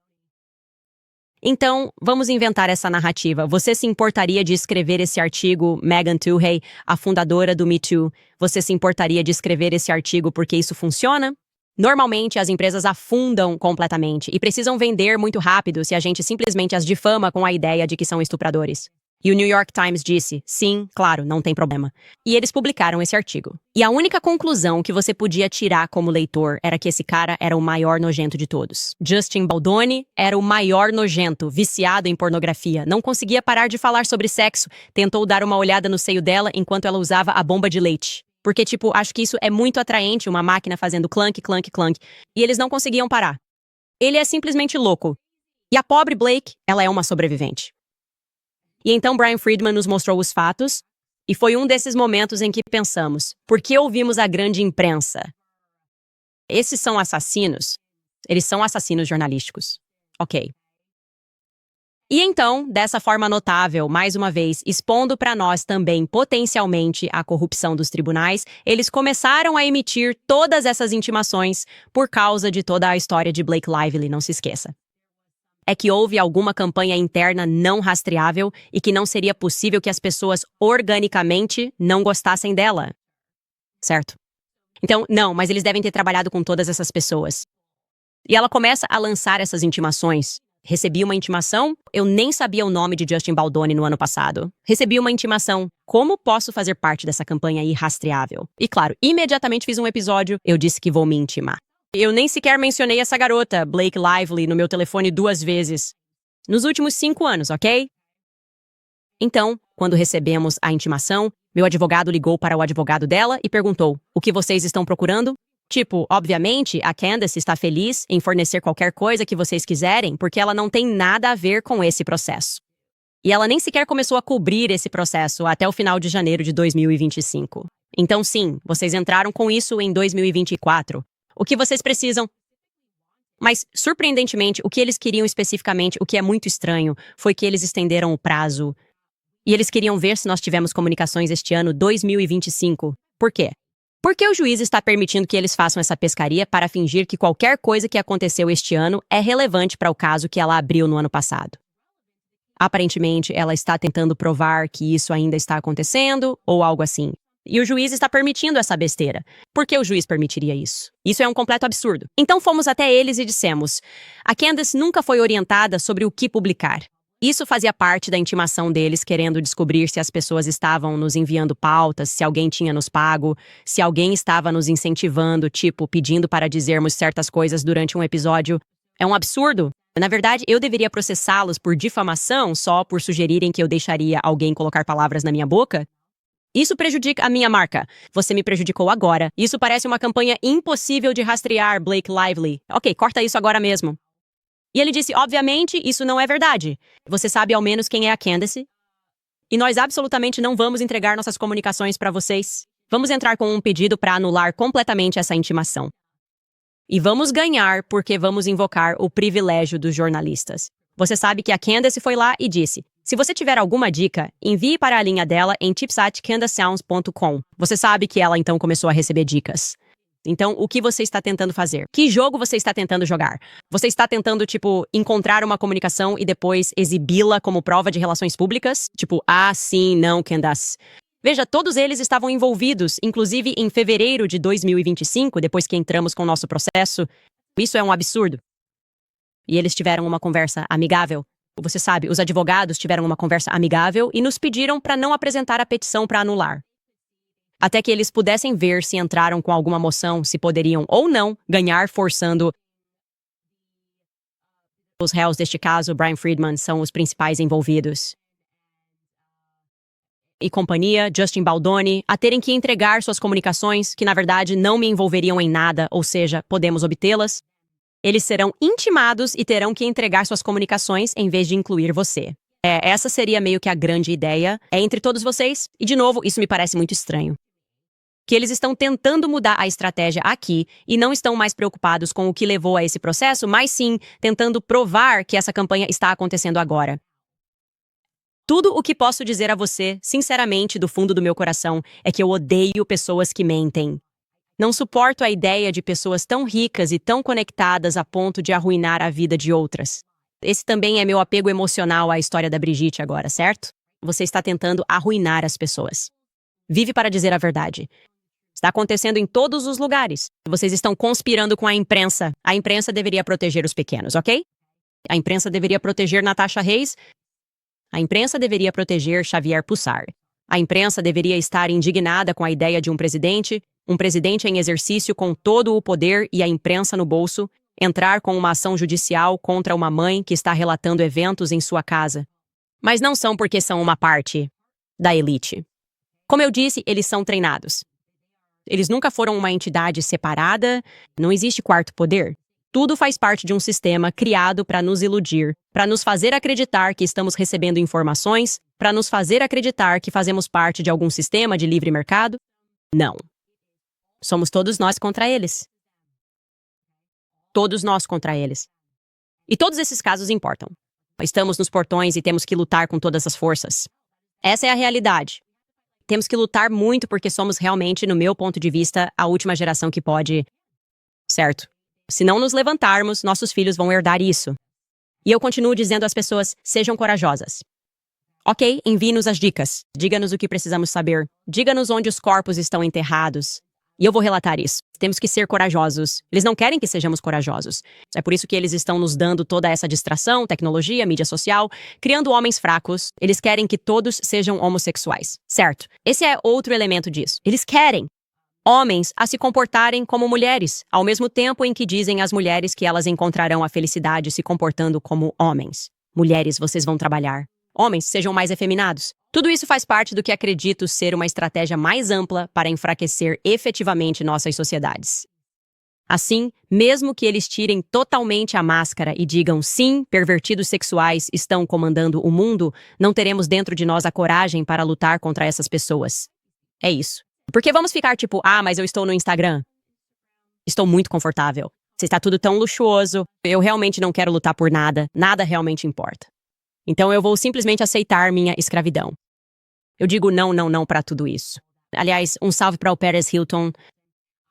Então, vamos inventar essa narrativa. Você se importaria de escrever esse artigo, Megan Twohey, a fundadora do Me Too? Você se importaria de escrever esse artigo porque isso funciona? Normalmente, as empresas afundam completamente e precisam vender muito rápido se a gente simplesmente as difama com a ideia de que são estupradores. E o New York Times disse, sim, claro, não tem problema. E eles publicaram esse artigo. E a única conclusão que você podia tirar como leitor era que esse cara era o maior nojento de todos. Justin Baldoni era o maior nojento, viciado em pornografia, não conseguia parar de falar sobre sexo, tentou dar uma olhada no seio dela enquanto ela usava a bomba de leite. Porque, acho que isso é muito atraente, uma máquina fazendo clunk, clunk, clunk. E eles não conseguiam parar. Ele é simplesmente louco. E a pobre Blake, ela é uma sobrevivente. E então Brian Friedman nos mostrou os fatos, e foi um desses momentos em que pensamos, por que ouvimos a grande imprensa? Esses são assassinos? Eles são assassinos jornalísticos. Ok. E então, dessa forma notável, mais uma vez, expondo para nós também potencialmente a corrupção dos tribunais, eles começaram a emitir todas essas intimações por causa de toda a história de Blake Lively, não se esqueça. É que houve alguma campanha interna não rastreável e que não seria possível que as pessoas organicamente não gostassem dela. Certo? Então, não, mas eles devem ter trabalhado com todas essas pessoas. E ela começa a lançar essas intimações. Recebi uma intimação, eu nem sabia o nome de Justin Baldoni no ano passado. Recebi uma intimação, como posso fazer parte dessa campanha irrastreável? E claro, imediatamente fiz um episódio, eu disse que vou me intimar. Eu nem sequer mencionei essa garota, Blake Lively, no meu telefone 2 vezes. Nos últimos 5 anos, ok? Então, quando recebemos a intimação, meu advogado ligou para o advogado dela e perguntou: o que vocês estão procurando? Tipo, obviamente, a Candace está feliz em fornecer qualquer coisa que vocês quiserem, porque ela não tem nada a ver com esse processo. E ela nem sequer começou a cobrir esse processo até o final de janeiro de 2025. Então, sim, vocês entraram com isso em 2024. O que vocês precisam? Mas, surpreendentemente, o que eles queriam especificamente, o que é muito estranho, foi que eles estenderam o prazo. E eles queriam ver se nós tivemos comunicações este ano 2025. Por quê? Porque o juiz está permitindo que eles façam essa pescaria para fingir que qualquer coisa que aconteceu este ano é relevante para o caso que ela abriu no ano passado. Aparentemente, ela está tentando provar que isso ainda está acontecendo, ou algo assim. E o juiz está permitindo essa besteira. Por que o juiz permitiria isso? Isso é um completo absurdo. Então fomos até eles e dissemos: a Candace nunca foi orientada sobre o que publicar. Isso fazia parte da intimação deles, querendo descobrir se as pessoas estavam nos enviando pautas, se alguém tinha nos pago, se alguém estava nos incentivando, tipo, pedindo para dizermos certas coisas durante um episódio. É um absurdo. Na verdade, eu deveria processá-los por difamação só por sugerirem que eu deixaria alguém colocar palavras na minha boca? Isso prejudica a minha marca. Você me prejudicou agora. Isso parece uma campanha impossível de rastrear, Blake Lively. Ok, corta isso agora mesmo. E ele disse, obviamente, isso não é verdade. Você sabe ao menos quem é a Candace? E nós absolutamente não vamos entregar nossas comunicações para vocês. Vamos entrar com um pedido para anular completamente essa intimação. E vamos ganhar porque vamos invocar o privilégio dos jornalistas. Você sabe que a Candace foi lá e disse: se você tiver alguma dica, envie para a linha dela em tips@candacesounds.com. Você sabe que ela então começou a receber dicas. Então, o que você está tentando fazer? Que jogo você está tentando jogar? Você está tentando, tipo, encontrar uma comunicação e depois exibi-la como prova de relações públicas? Tipo, ah, sim, não, Candace. Veja, todos eles estavam envolvidos, inclusive em fevereiro de 2025, depois que entramos com o nosso processo. Isso é um absurdo. E eles tiveram uma conversa amigável. Você sabe, os advogados tiveram uma conversa amigável e nos pediram para não apresentar a petição para anular. Até que eles pudessem ver se entraram com alguma moção, se poderiam ou não ganhar forçando. Os réus deste caso, Brian Friedman, são os principais envolvidos. E companhia, Justin Baldoni, a terem que entregar suas comunicações, que na verdade não me envolveriam em nada, ou seja, podemos obtê-las. Eles serão intimados e terão que entregar suas comunicações em vez de incluir você. Essa seria meio que a grande ideia. É entre todos vocês, e de novo, isso me parece muito estranho. Que eles estão tentando mudar a estratégia aqui e não estão mais preocupados com o que levou a esse processo, mas sim tentando provar que essa campanha está acontecendo agora. Tudo o que posso dizer a você, sinceramente, do fundo do meu coração, é que eu odeio pessoas que mentem. Não suporto a ideia de pessoas tão ricas e tão conectadas a ponto de arruinar a vida de outras. Esse também é meu apego emocional à história da Brigitte agora, certo? Você está tentando arruinar as pessoas. Vive para dizer a verdade. Está acontecendo em todos os lugares. Vocês estão conspirando com a imprensa. A imprensa deveria proteger os pequenos, ok? A imprensa deveria proteger Natasha Reis. A imprensa deveria proteger Xavier Pussar. A imprensa deveria estar indignada com a ideia de um presidente em exercício com todo o poder e a imprensa no bolso, entrar com uma ação judicial contra uma mãe que está relatando eventos em sua casa. Mas não são porque são uma parte da elite. Como eu disse, eles são treinados. Eles nunca foram uma entidade separada, não existe quarto poder. Tudo faz parte de um sistema criado para nos iludir, para nos fazer acreditar que estamos recebendo informações, para nos fazer acreditar que fazemos parte de algum sistema de livre mercado. Não. Somos todos nós contra eles. Todos nós contra eles. E todos esses casos importam. Estamos nos portões e temos que lutar com todas as forças. Essa é a realidade. Temos que lutar muito porque somos realmente, no meu ponto de vista, a última geração que pode... Certo. Se não nos levantarmos, nossos filhos vão herdar isso. E eu continuo dizendo às pessoas, sejam corajosas. Ok, envie-nos as dicas. Diga-nos o que precisamos saber. Diga-nos onde os corpos estão enterrados. E eu vou relatar isso. Temos que ser corajosos. Eles não querem que sejamos corajosos. É por isso que eles estão nos dando toda essa distração, tecnologia, mídia social, criando homens fracos. Eles querem que todos sejam homossexuais. Certo. Esse é outro elemento disso. Eles querem homens a se comportarem como mulheres, ao mesmo tempo em que dizem às mulheres que elas encontrarão a felicidade se comportando como homens. Mulheres, vocês vão trabalhar. Homens, sejam mais efeminados. Tudo isso faz parte do que acredito ser uma estratégia mais ampla para enfraquecer efetivamente nossas sociedades. Assim, mesmo que eles tirem totalmente a máscara e digam sim, pervertidos sexuais estão comandando o mundo, não teremos dentro de nós a coragem para lutar contra essas pessoas. É isso. Porque vamos ficar tipo, mas eu estou no Instagram. Estou muito confortável. Se está tudo tão luxuoso, eu realmente não quero lutar por nada, nada realmente importa. Então eu vou simplesmente aceitar minha escravidão. Eu digo não para tudo isso. Aliás, um salve para o Paris Hilton.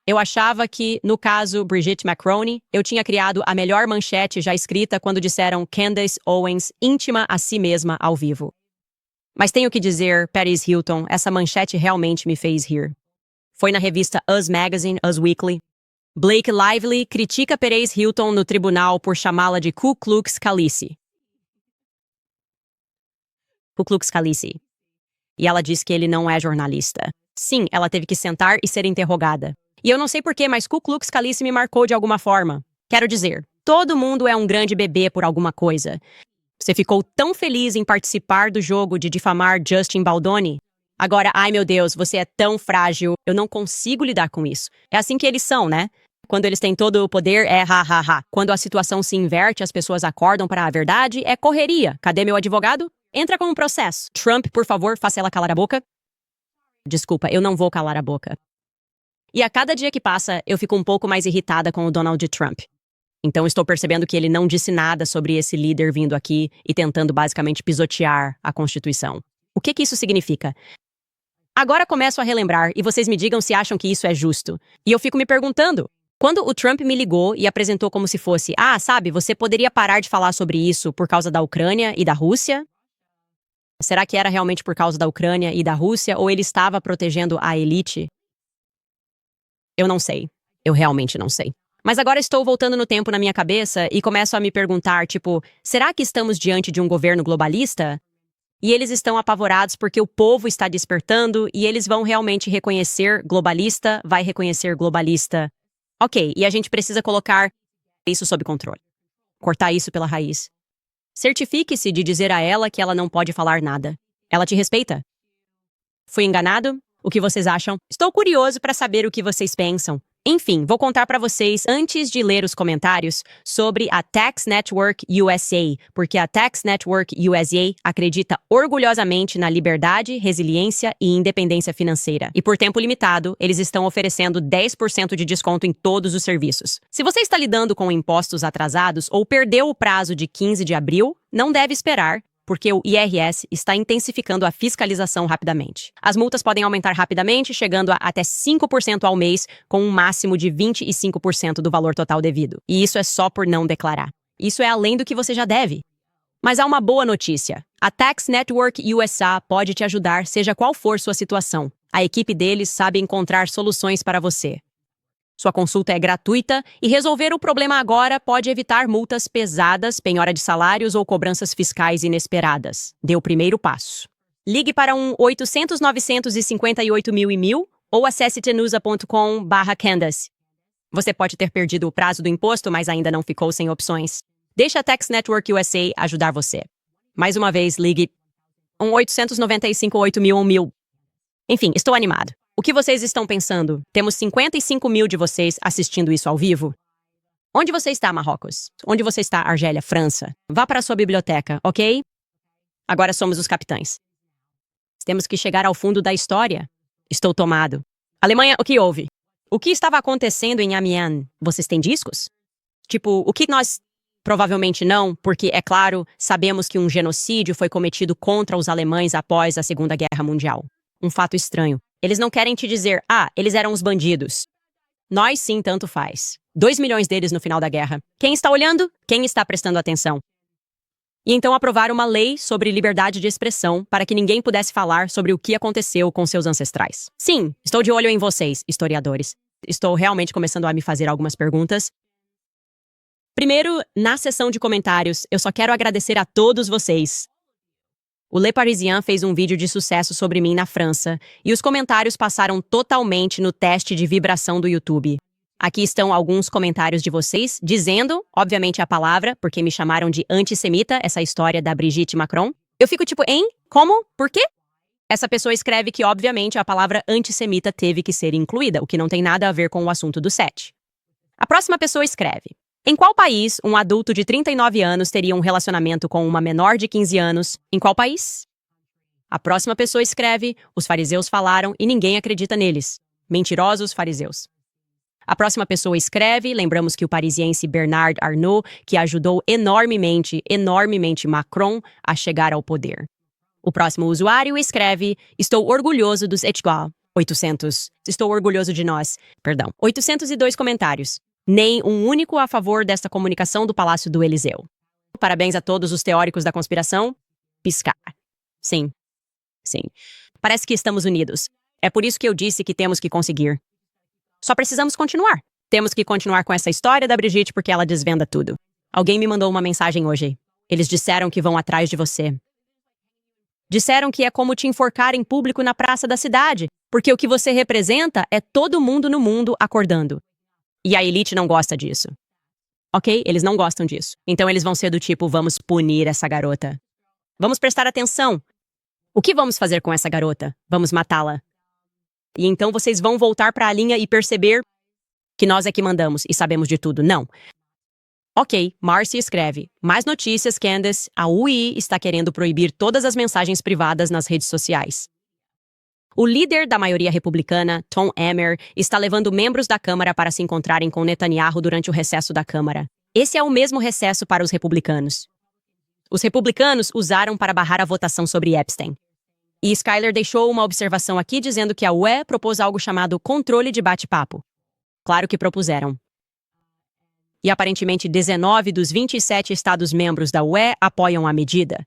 Eu achava que, no caso Brigitte Macron, eu tinha criado a melhor manchete já escrita quando disseram Candace Owens íntima a si mesma ao vivo. Mas tenho que dizer, Paris Hilton, essa manchete realmente me fez rir. Foi na revista Us Magazine, Us Weekly. Blake Lively critica Paris Hilton no tribunal por chamá-la de Ku Klux Calice. Ku Klux Calice. E ela diz que ele não é jornalista. Sim, ela teve que sentar e ser interrogada. E eu não sei porquê, mas Ku Klux Calice me marcou de alguma forma. Quero dizer, todo mundo é um grande bebê por alguma coisa. Você ficou tão feliz em participar do jogo de difamar Justin Baldoni? Agora, ai meu Deus, você é tão frágil, eu não consigo lidar com isso. É assim que eles são, né? Quando eles têm todo o poder, é ha. Quando a situação se inverte, as pessoas acordam para a verdade, é correria. Cadê meu advogado? Entra com um processo. Trump, por favor, faça ela calar a boca. Desculpa, eu não vou calar a boca. E a cada dia que passa, eu fico um pouco mais irritada com o Donald Trump. Então estou percebendo que ele não disse nada sobre esse líder vindo aqui e tentando basicamente pisotear a Constituição. O que isso significa? Agora começo a relembrar e vocês me digam se acham que isso é justo. E eu fico me perguntando, quando o Trump me ligou e apresentou como se fosse, sabe, você poderia parar de falar sobre isso por causa da Ucrânia e da Rússia? Será que era realmente por causa da Ucrânia e da Rússia ou ele estava protegendo a elite? Eu não sei. Eu realmente não sei. Mas agora estou voltando no tempo na minha cabeça e começo a me perguntar, será que estamos diante de um governo globalista? E eles estão apavorados porque o povo está despertando e eles vão realmente reconhecer globalista, vai reconhecer globalista. Ok, e a gente precisa colocar isso sob controle. Cortar isso pela raiz. Certifique-se de dizer a ela que ela não pode falar nada. Ela te respeita? Fui enganado? O que vocês acham? Estou curioso para saber o que vocês pensam. Enfim, vou contar para vocês, antes de ler os comentários, sobre a Tax Network USA, porque a Tax Network USA acredita orgulhosamente na liberdade, resiliência e independência financeira. E por tempo limitado, eles estão oferecendo 10% de desconto em todos os serviços. Se você está lidando com impostos atrasados ou perdeu o prazo de 15 de abril, não deve esperar, porque o IRS está intensificando a fiscalização rapidamente. As multas podem aumentar rapidamente, chegando a até 5% ao mês, com um máximo de 25% do valor total devido. E isso é só por não declarar. Isso é além do que você já deve. Mas há uma boa notícia. A Tax Network USA pode te ajudar, seja qual for sua situação. A equipe deles sabe encontrar soluções para você. Sua consulta é gratuita e resolver o problema agora pode evitar multas pesadas, penhora de salários ou cobranças fiscais inesperadas. Dê o primeiro passo. Ligue para um 800-958-1000 ou acesse tenusa.com/Candace. Você pode ter perdido o prazo do imposto, mas ainda não ficou sem opções. Deixe a Tax Network USA ajudar você. Mais uma vez, ligue 1-895-8000. Enfim, estou animado. O que vocês estão pensando? Temos 55 mil de vocês assistindo isso ao vivo? Onde você está, Marrocos? Onde você está, Argélia, França? Vá para a sua biblioteca, ok? Agora somos os capitães. Temos que chegar ao fundo da história. Estou tomado. Alemanha, o que houve? O que estava acontecendo em Amiens? Vocês têm discos? O que nós... Provavelmente não, porque, é claro, sabemos que um genocídio foi cometido contra os alemães após a Segunda Guerra Mundial. Um fato estranho. Eles não querem te dizer, eles eram os bandidos. Nós sim, tanto faz. 2 milhões deles no final da guerra. Quem está olhando? Quem está prestando atenção? E então aprovaram uma lei sobre liberdade de expressão para que ninguém pudesse falar sobre o que aconteceu com seus ancestrais. Sim, estou de olho em vocês, historiadores. Estou realmente começando a me fazer algumas perguntas. Primeiro, na seção de comentários, eu só quero agradecer a todos vocês. O Le Parisien fez um vídeo de sucesso sobre mim na França, e os comentários passaram totalmente no teste de vibração do YouTube. Aqui estão alguns comentários de vocês, dizendo, obviamente a palavra, porque me chamaram de antissemita, essa história da Brigitte Macron. Eu fico tipo, hein? Como? Por quê? Essa pessoa escreve que, obviamente, a palavra antissemita teve que ser incluída, o que não tem nada a ver com o assunto do set. A próxima pessoa escreve: em qual país um adulto de 39 anos teria um relacionamento com uma menor de 15 anos? Em qual país? A próxima pessoa escreve: os fariseus falaram e ninguém acredita neles. Mentirosos fariseus. A próxima pessoa escreve: lembramos que o parisiense Bernard Arnault, que ajudou enormemente Macron a chegar ao poder. O próximo usuário escreve: estou orgulhoso dos Etchgal. 800. Estou orgulhoso de nós. Perdão. 802 comentários. Nem um único a favor desta comunicação do Palácio do Eliseu. Parabéns a todos os teóricos da conspiração. Piscar. Sim. Sim. Parece que estamos unidos. É por isso que eu disse que temos que conseguir. Só precisamos continuar. Temos que continuar com essa história da Brigitte porque ela desvenda tudo. Alguém me mandou uma mensagem hoje. Eles disseram que vão atrás de você. Disseram que é como te enforcar em público na praça da cidade, porque o que você representa é todo mundo no mundo acordando. E a elite não gosta disso. Ok? Eles não gostam disso. Então eles vão ser do tipo, vamos punir essa garota. Vamos prestar atenção. O que vamos fazer com essa garota? Vamos matá-la. E então vocês vão voltar para a linha e perceber que nós é que mandamos e sabemos de tudo. Não. Ok, Marcy escreve: mais notícias, Candace. A UI está querendo proibir todas as mensagens privadas nas redes sociais. O líder da maioria republicana, Tom Emmer, está levando membros da Câmara para se encontrarem com Netanyahu durante o recesso da Câmara. Esse é o mesmo recesso para os republicanos. Os republicanos usaram para barrar a votação sobre Epstein. E Skyler deixou uma observação aqui dizendo que a UE propôs algo chamado controle de bate-papo. Claro que propuseram. E aparentemente 19 dos 27 Estados-membros da UE apoiam a medida.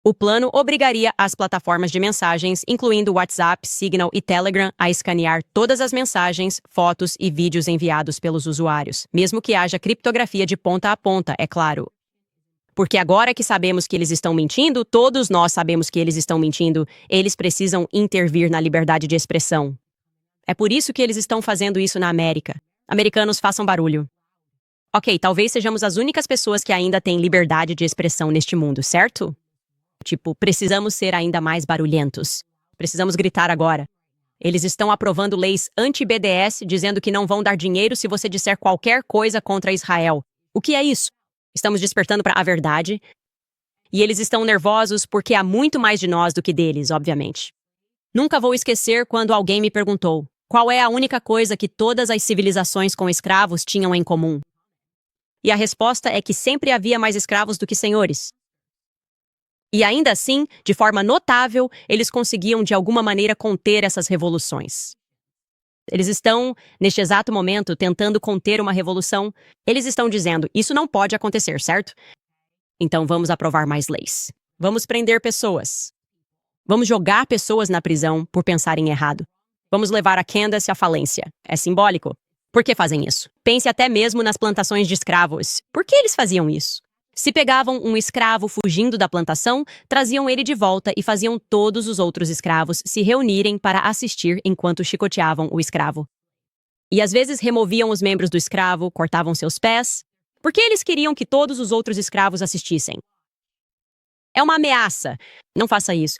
O plano obrigaria as plataformas de mensagens, incluindo WhatsApp, Signal e Telegram, a escanear todas as mensagens, fotos e vídeos enviados pelos usuários, mesmo que haja criptografia de ponta a ponta, é claro. Porque agora que sabemos que eles estão mentindo, todos nós sabemos que eles estão mentindo, eles precisam intervir na liberdade de expressão. É por isso que eles estão fazendo isso na América. Americanos, façam barulho. Ok, talvez sejamos as únicas pessoas que ainda têm liberdade de expressão neste mundo, certo? Tipo, precisamos ser ainda mais barulhentos. Precisamos gritar agora. Eles estão aprovando leis anti-BDS dizendo que não vão dar dinheiro se você disser qualquer coisa contra Israel. O que é isso? Estamos despertando para a verdade. E eles estão nervosos porque há muito mais de nós do que deles, obviamente. Nunca vou esquecer quando alguém me perguntou: qual é a única coisa que todas as civilizações com escravos tinham em comum? E a resposta é que sempre havia mais escravos do que senhores. E ainda assim, de forma notável, eles conseguiam de alguma maneira conter essas revoluções. Eles estão, neste exato momento, tentando conter uma revolução. Eles estão dizendo, isso não pode acontecer, certo? Então vamos aprovar mais leis. Vamos prender pessoas. Vamos jogar pessoas na prisão por pensarem errado. Vamos levar a Candace à falência. É simbólico. Por que fazem isso? Pense até mesmo nas plantações de escravos. Por que eles faziam isso? Se pegavam um escravo fugindo da plantação, traziam ele de volta e faziam todos os outros escravos se reunirem para assistir enquanto chicoteavam o escravo. E às vezes removiam os membros do escravo, cortavam seus pés, porque eles queriam que todos os outros escravos assistissem. É uma ameaça. Não faça isso.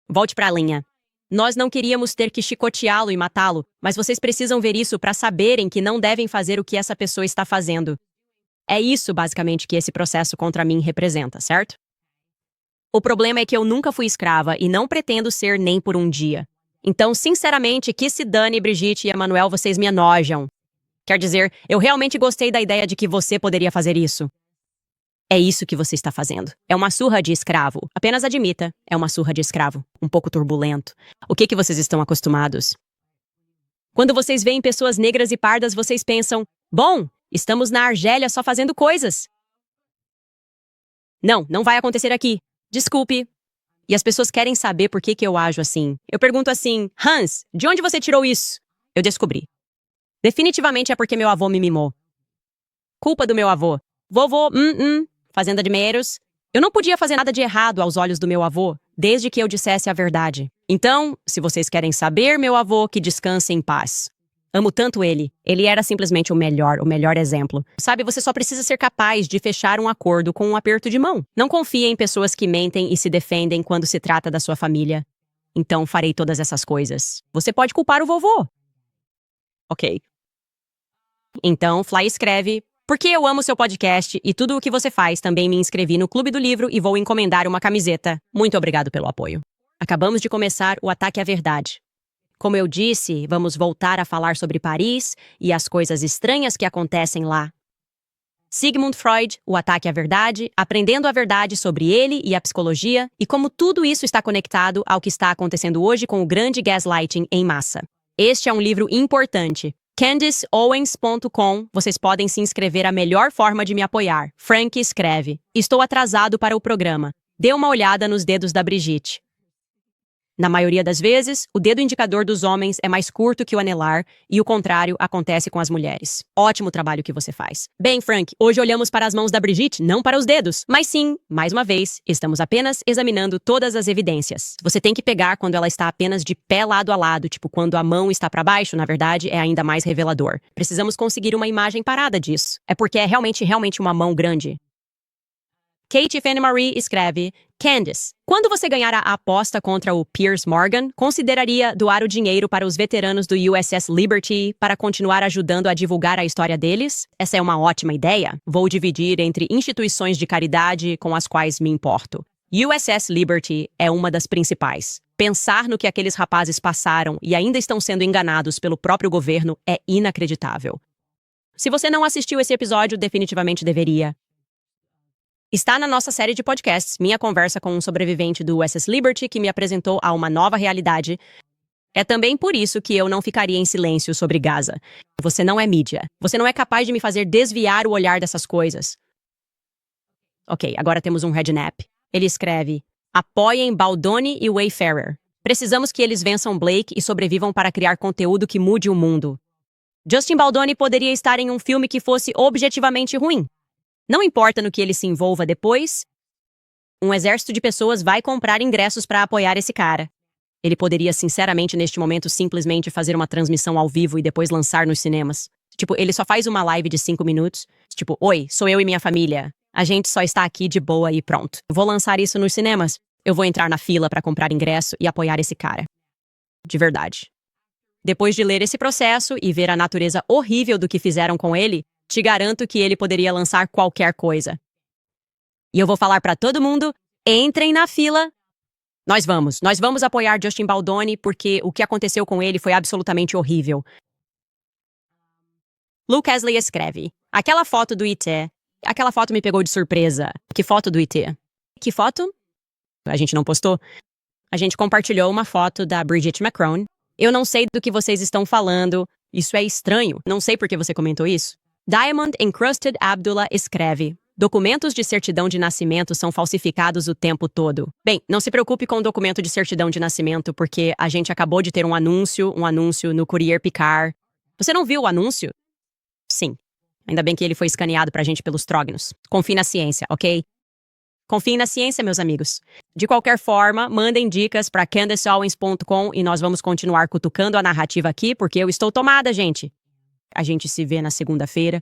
Volte para a linha. Nós não queríamos ter que chicoteá-lo e matá-lo, mas vocês precisam ver isso para saberem que não devem fazer o que essa pessoa está fazendo. É isso, basicamente, que esse processo contra mim representa, certo? O problema é que eu nunca fui escrava e não pretendo ser nem por um dia. Então, sinceramente, que se dane, Brigitte e Emanuel, vocês me enojam. Quer dizer, eu realmente gostei da ideia de que você poderia fazer isso. É isso que você está fazendo. É uma surra de escravo. Apenas admita, é uma surra de escravo. Um pouco turbulento. O que vocês estão acostumados? Quando vocês veem pessoas negras e pardas, vocês pensam, bom, estamos na Argélia só fazendo coisas. Não vai acontecer aqui. Desculpe. E as pessoas querem saber por que eu ajo assim. Eu pergunto assim, Hans, de onde você tirou isso? Eu descobri. Definitivamente é porque meu avô me mimou. Culpa do meu avô. Vovô, fazenda de meiros. Eu não podia fazer nada de errado aos olhos do meu avô, desde que eu dissesse a verdade. Então, se vocês querem saber, meu avô, que descanse em paz. Amo tanto ele. Ele era simplesmente o melhor exemplo. Sabe, você só precisa ser capaz de fechar um acordo com um aperto de mão. Não confie em pessoas que mentem e se defendem quando se trata da sua família. Então, farei todas essas coisas. Você pode culpar o vovô. Ok. Então, Fly escreve, porque eu amo seu podcast e tudo o que você faz, também me inscrevi no Clube do Livro e vou encomendar uma camiseta. Muito obrigado pelo apoio. Acabamos de começar o Ataque à Verdade. Como eu disse, vamos voltar a falar sobre Paris e as coisas estranhas que acontecem lá. Sigmund Freud, o ataque à verdade, aprendendo a verdade sobre ele e a psicologia e como tudo isso está conectado ao que está acontecendo hoje com o grande gaslighting em massa. Este é um livro importante. CandiceOwens.com, vocês podem se inscrever, a melhor forma de me apoiar. Frank escreve, estou atrasado para o programa. Dê uma olhada nos dedos da Brigitte. Na maioria das vezes, o dedo indicador dos homens é mais curto que o anelar e o contrário acontece com as mulheres. Ótimo trabalho que você faz. Bem, Frank, hoje olhamos para as mãos da Brigitte, não para os dedos. Mas sim, mais uma vez, estamos apenas examinando todas as evidências. Você tem que pegar quando ela está apenas de pé lado a lado, tipo quando a mão está para baixo, na verdade, é ainda mais revelador. Precisamos conseguir uma imagem parada disso. É porque é realmente uma mão grande. Kate Fanny Marie escreve, Candice, quando você ganhar a aposta contra o Piers Morgan, consideraria doar o dinheiro para os veteranos do USS Liberty para continuar ajudando a divulgar a história deles? Essa é uma ótima ideia. Vou dividir entre instituições de caridade com as quais me importo. USS Liberty é uma das principais. Pensar no que aqueles rapazes passaram e ainda estão sendo enganados pelo próprio governo é inacreditável. Se você não assistiu esse episódio, definitivamente deveria. Está na nossa série de podcasts, minha conversa com um sobrevivente do USS Liberty que me apresentou a uma nova realidade. É também por isso que eu não ficaria em silêncio sobre Gaza. Você não é mídia. Você não é capaz de me fazer desviar o olhar dessas coisas. Ok, agora temos um rednap. Ele escreve, apoiem Baldoni e Wayfarer. Precisamos que eles vençam Blake e sobrevivam para criar conteúdo que mude o mundo. Justin Baldoni poderia estar em um filme que fosse objetivamente ruim. Não importa no que ele se envolva depois, um exército de pessoas vai comprar ingressos para apoiar esse cara. Ele poderia, sinceramente, neste momento, simplesmente fazer uma transmissão ao vivo e depois lançar nos cinemas. Tipo, ele só faz uma live de 5 minutos. Tipo, oi, sou eu e minha família. A gente só está aqui de boa e pronto. Vou lançar isso nos cinemas. Eu vou entrar na fila para comprar ingresso e apoiar esse cara. De verdade. Depois de ler esse processo e ver a natureza horrível do que fizeram com ele, te garanto que ele poderia lançar qualquer coisa. E eu vou falar para todo mundo, entrem na fila. Nós vamos apoiar Justin Baldoni porque o que aconteceu com ele foi absolutamente horrível. Luke Kesley escreve, aquela foto do IT, aquela foto me pegou de surpresa. Que foto do IT? Que foto? A gente não postou. A gente compartilhou uma foto da Brigitte Macron. Eu não sei do que vocês estão falando. Isso é estranho. Não sei por que você comentou isso. Diamond Encrusted Abdullah escreve, documentos de certidão de nascimento são falsificados o tempo todo. Bem, não se preocupe com o documento de certidão de nascimento, porque a gente acabou de ter um anúncio no Courier Picard. Você não viu o anúncio? Sim. Ainda bem que ele foi escaneado pra gente pelos trógnos. Confie na ciência, ok? Confiem na ciência, meus amigos. De qualquer forma, mandem dicas para CandiceOwens.com e nós vamos continuar cutucando a narrativa aqui, porque eu estou tomada, gente. A gente se vê na segunda-feira.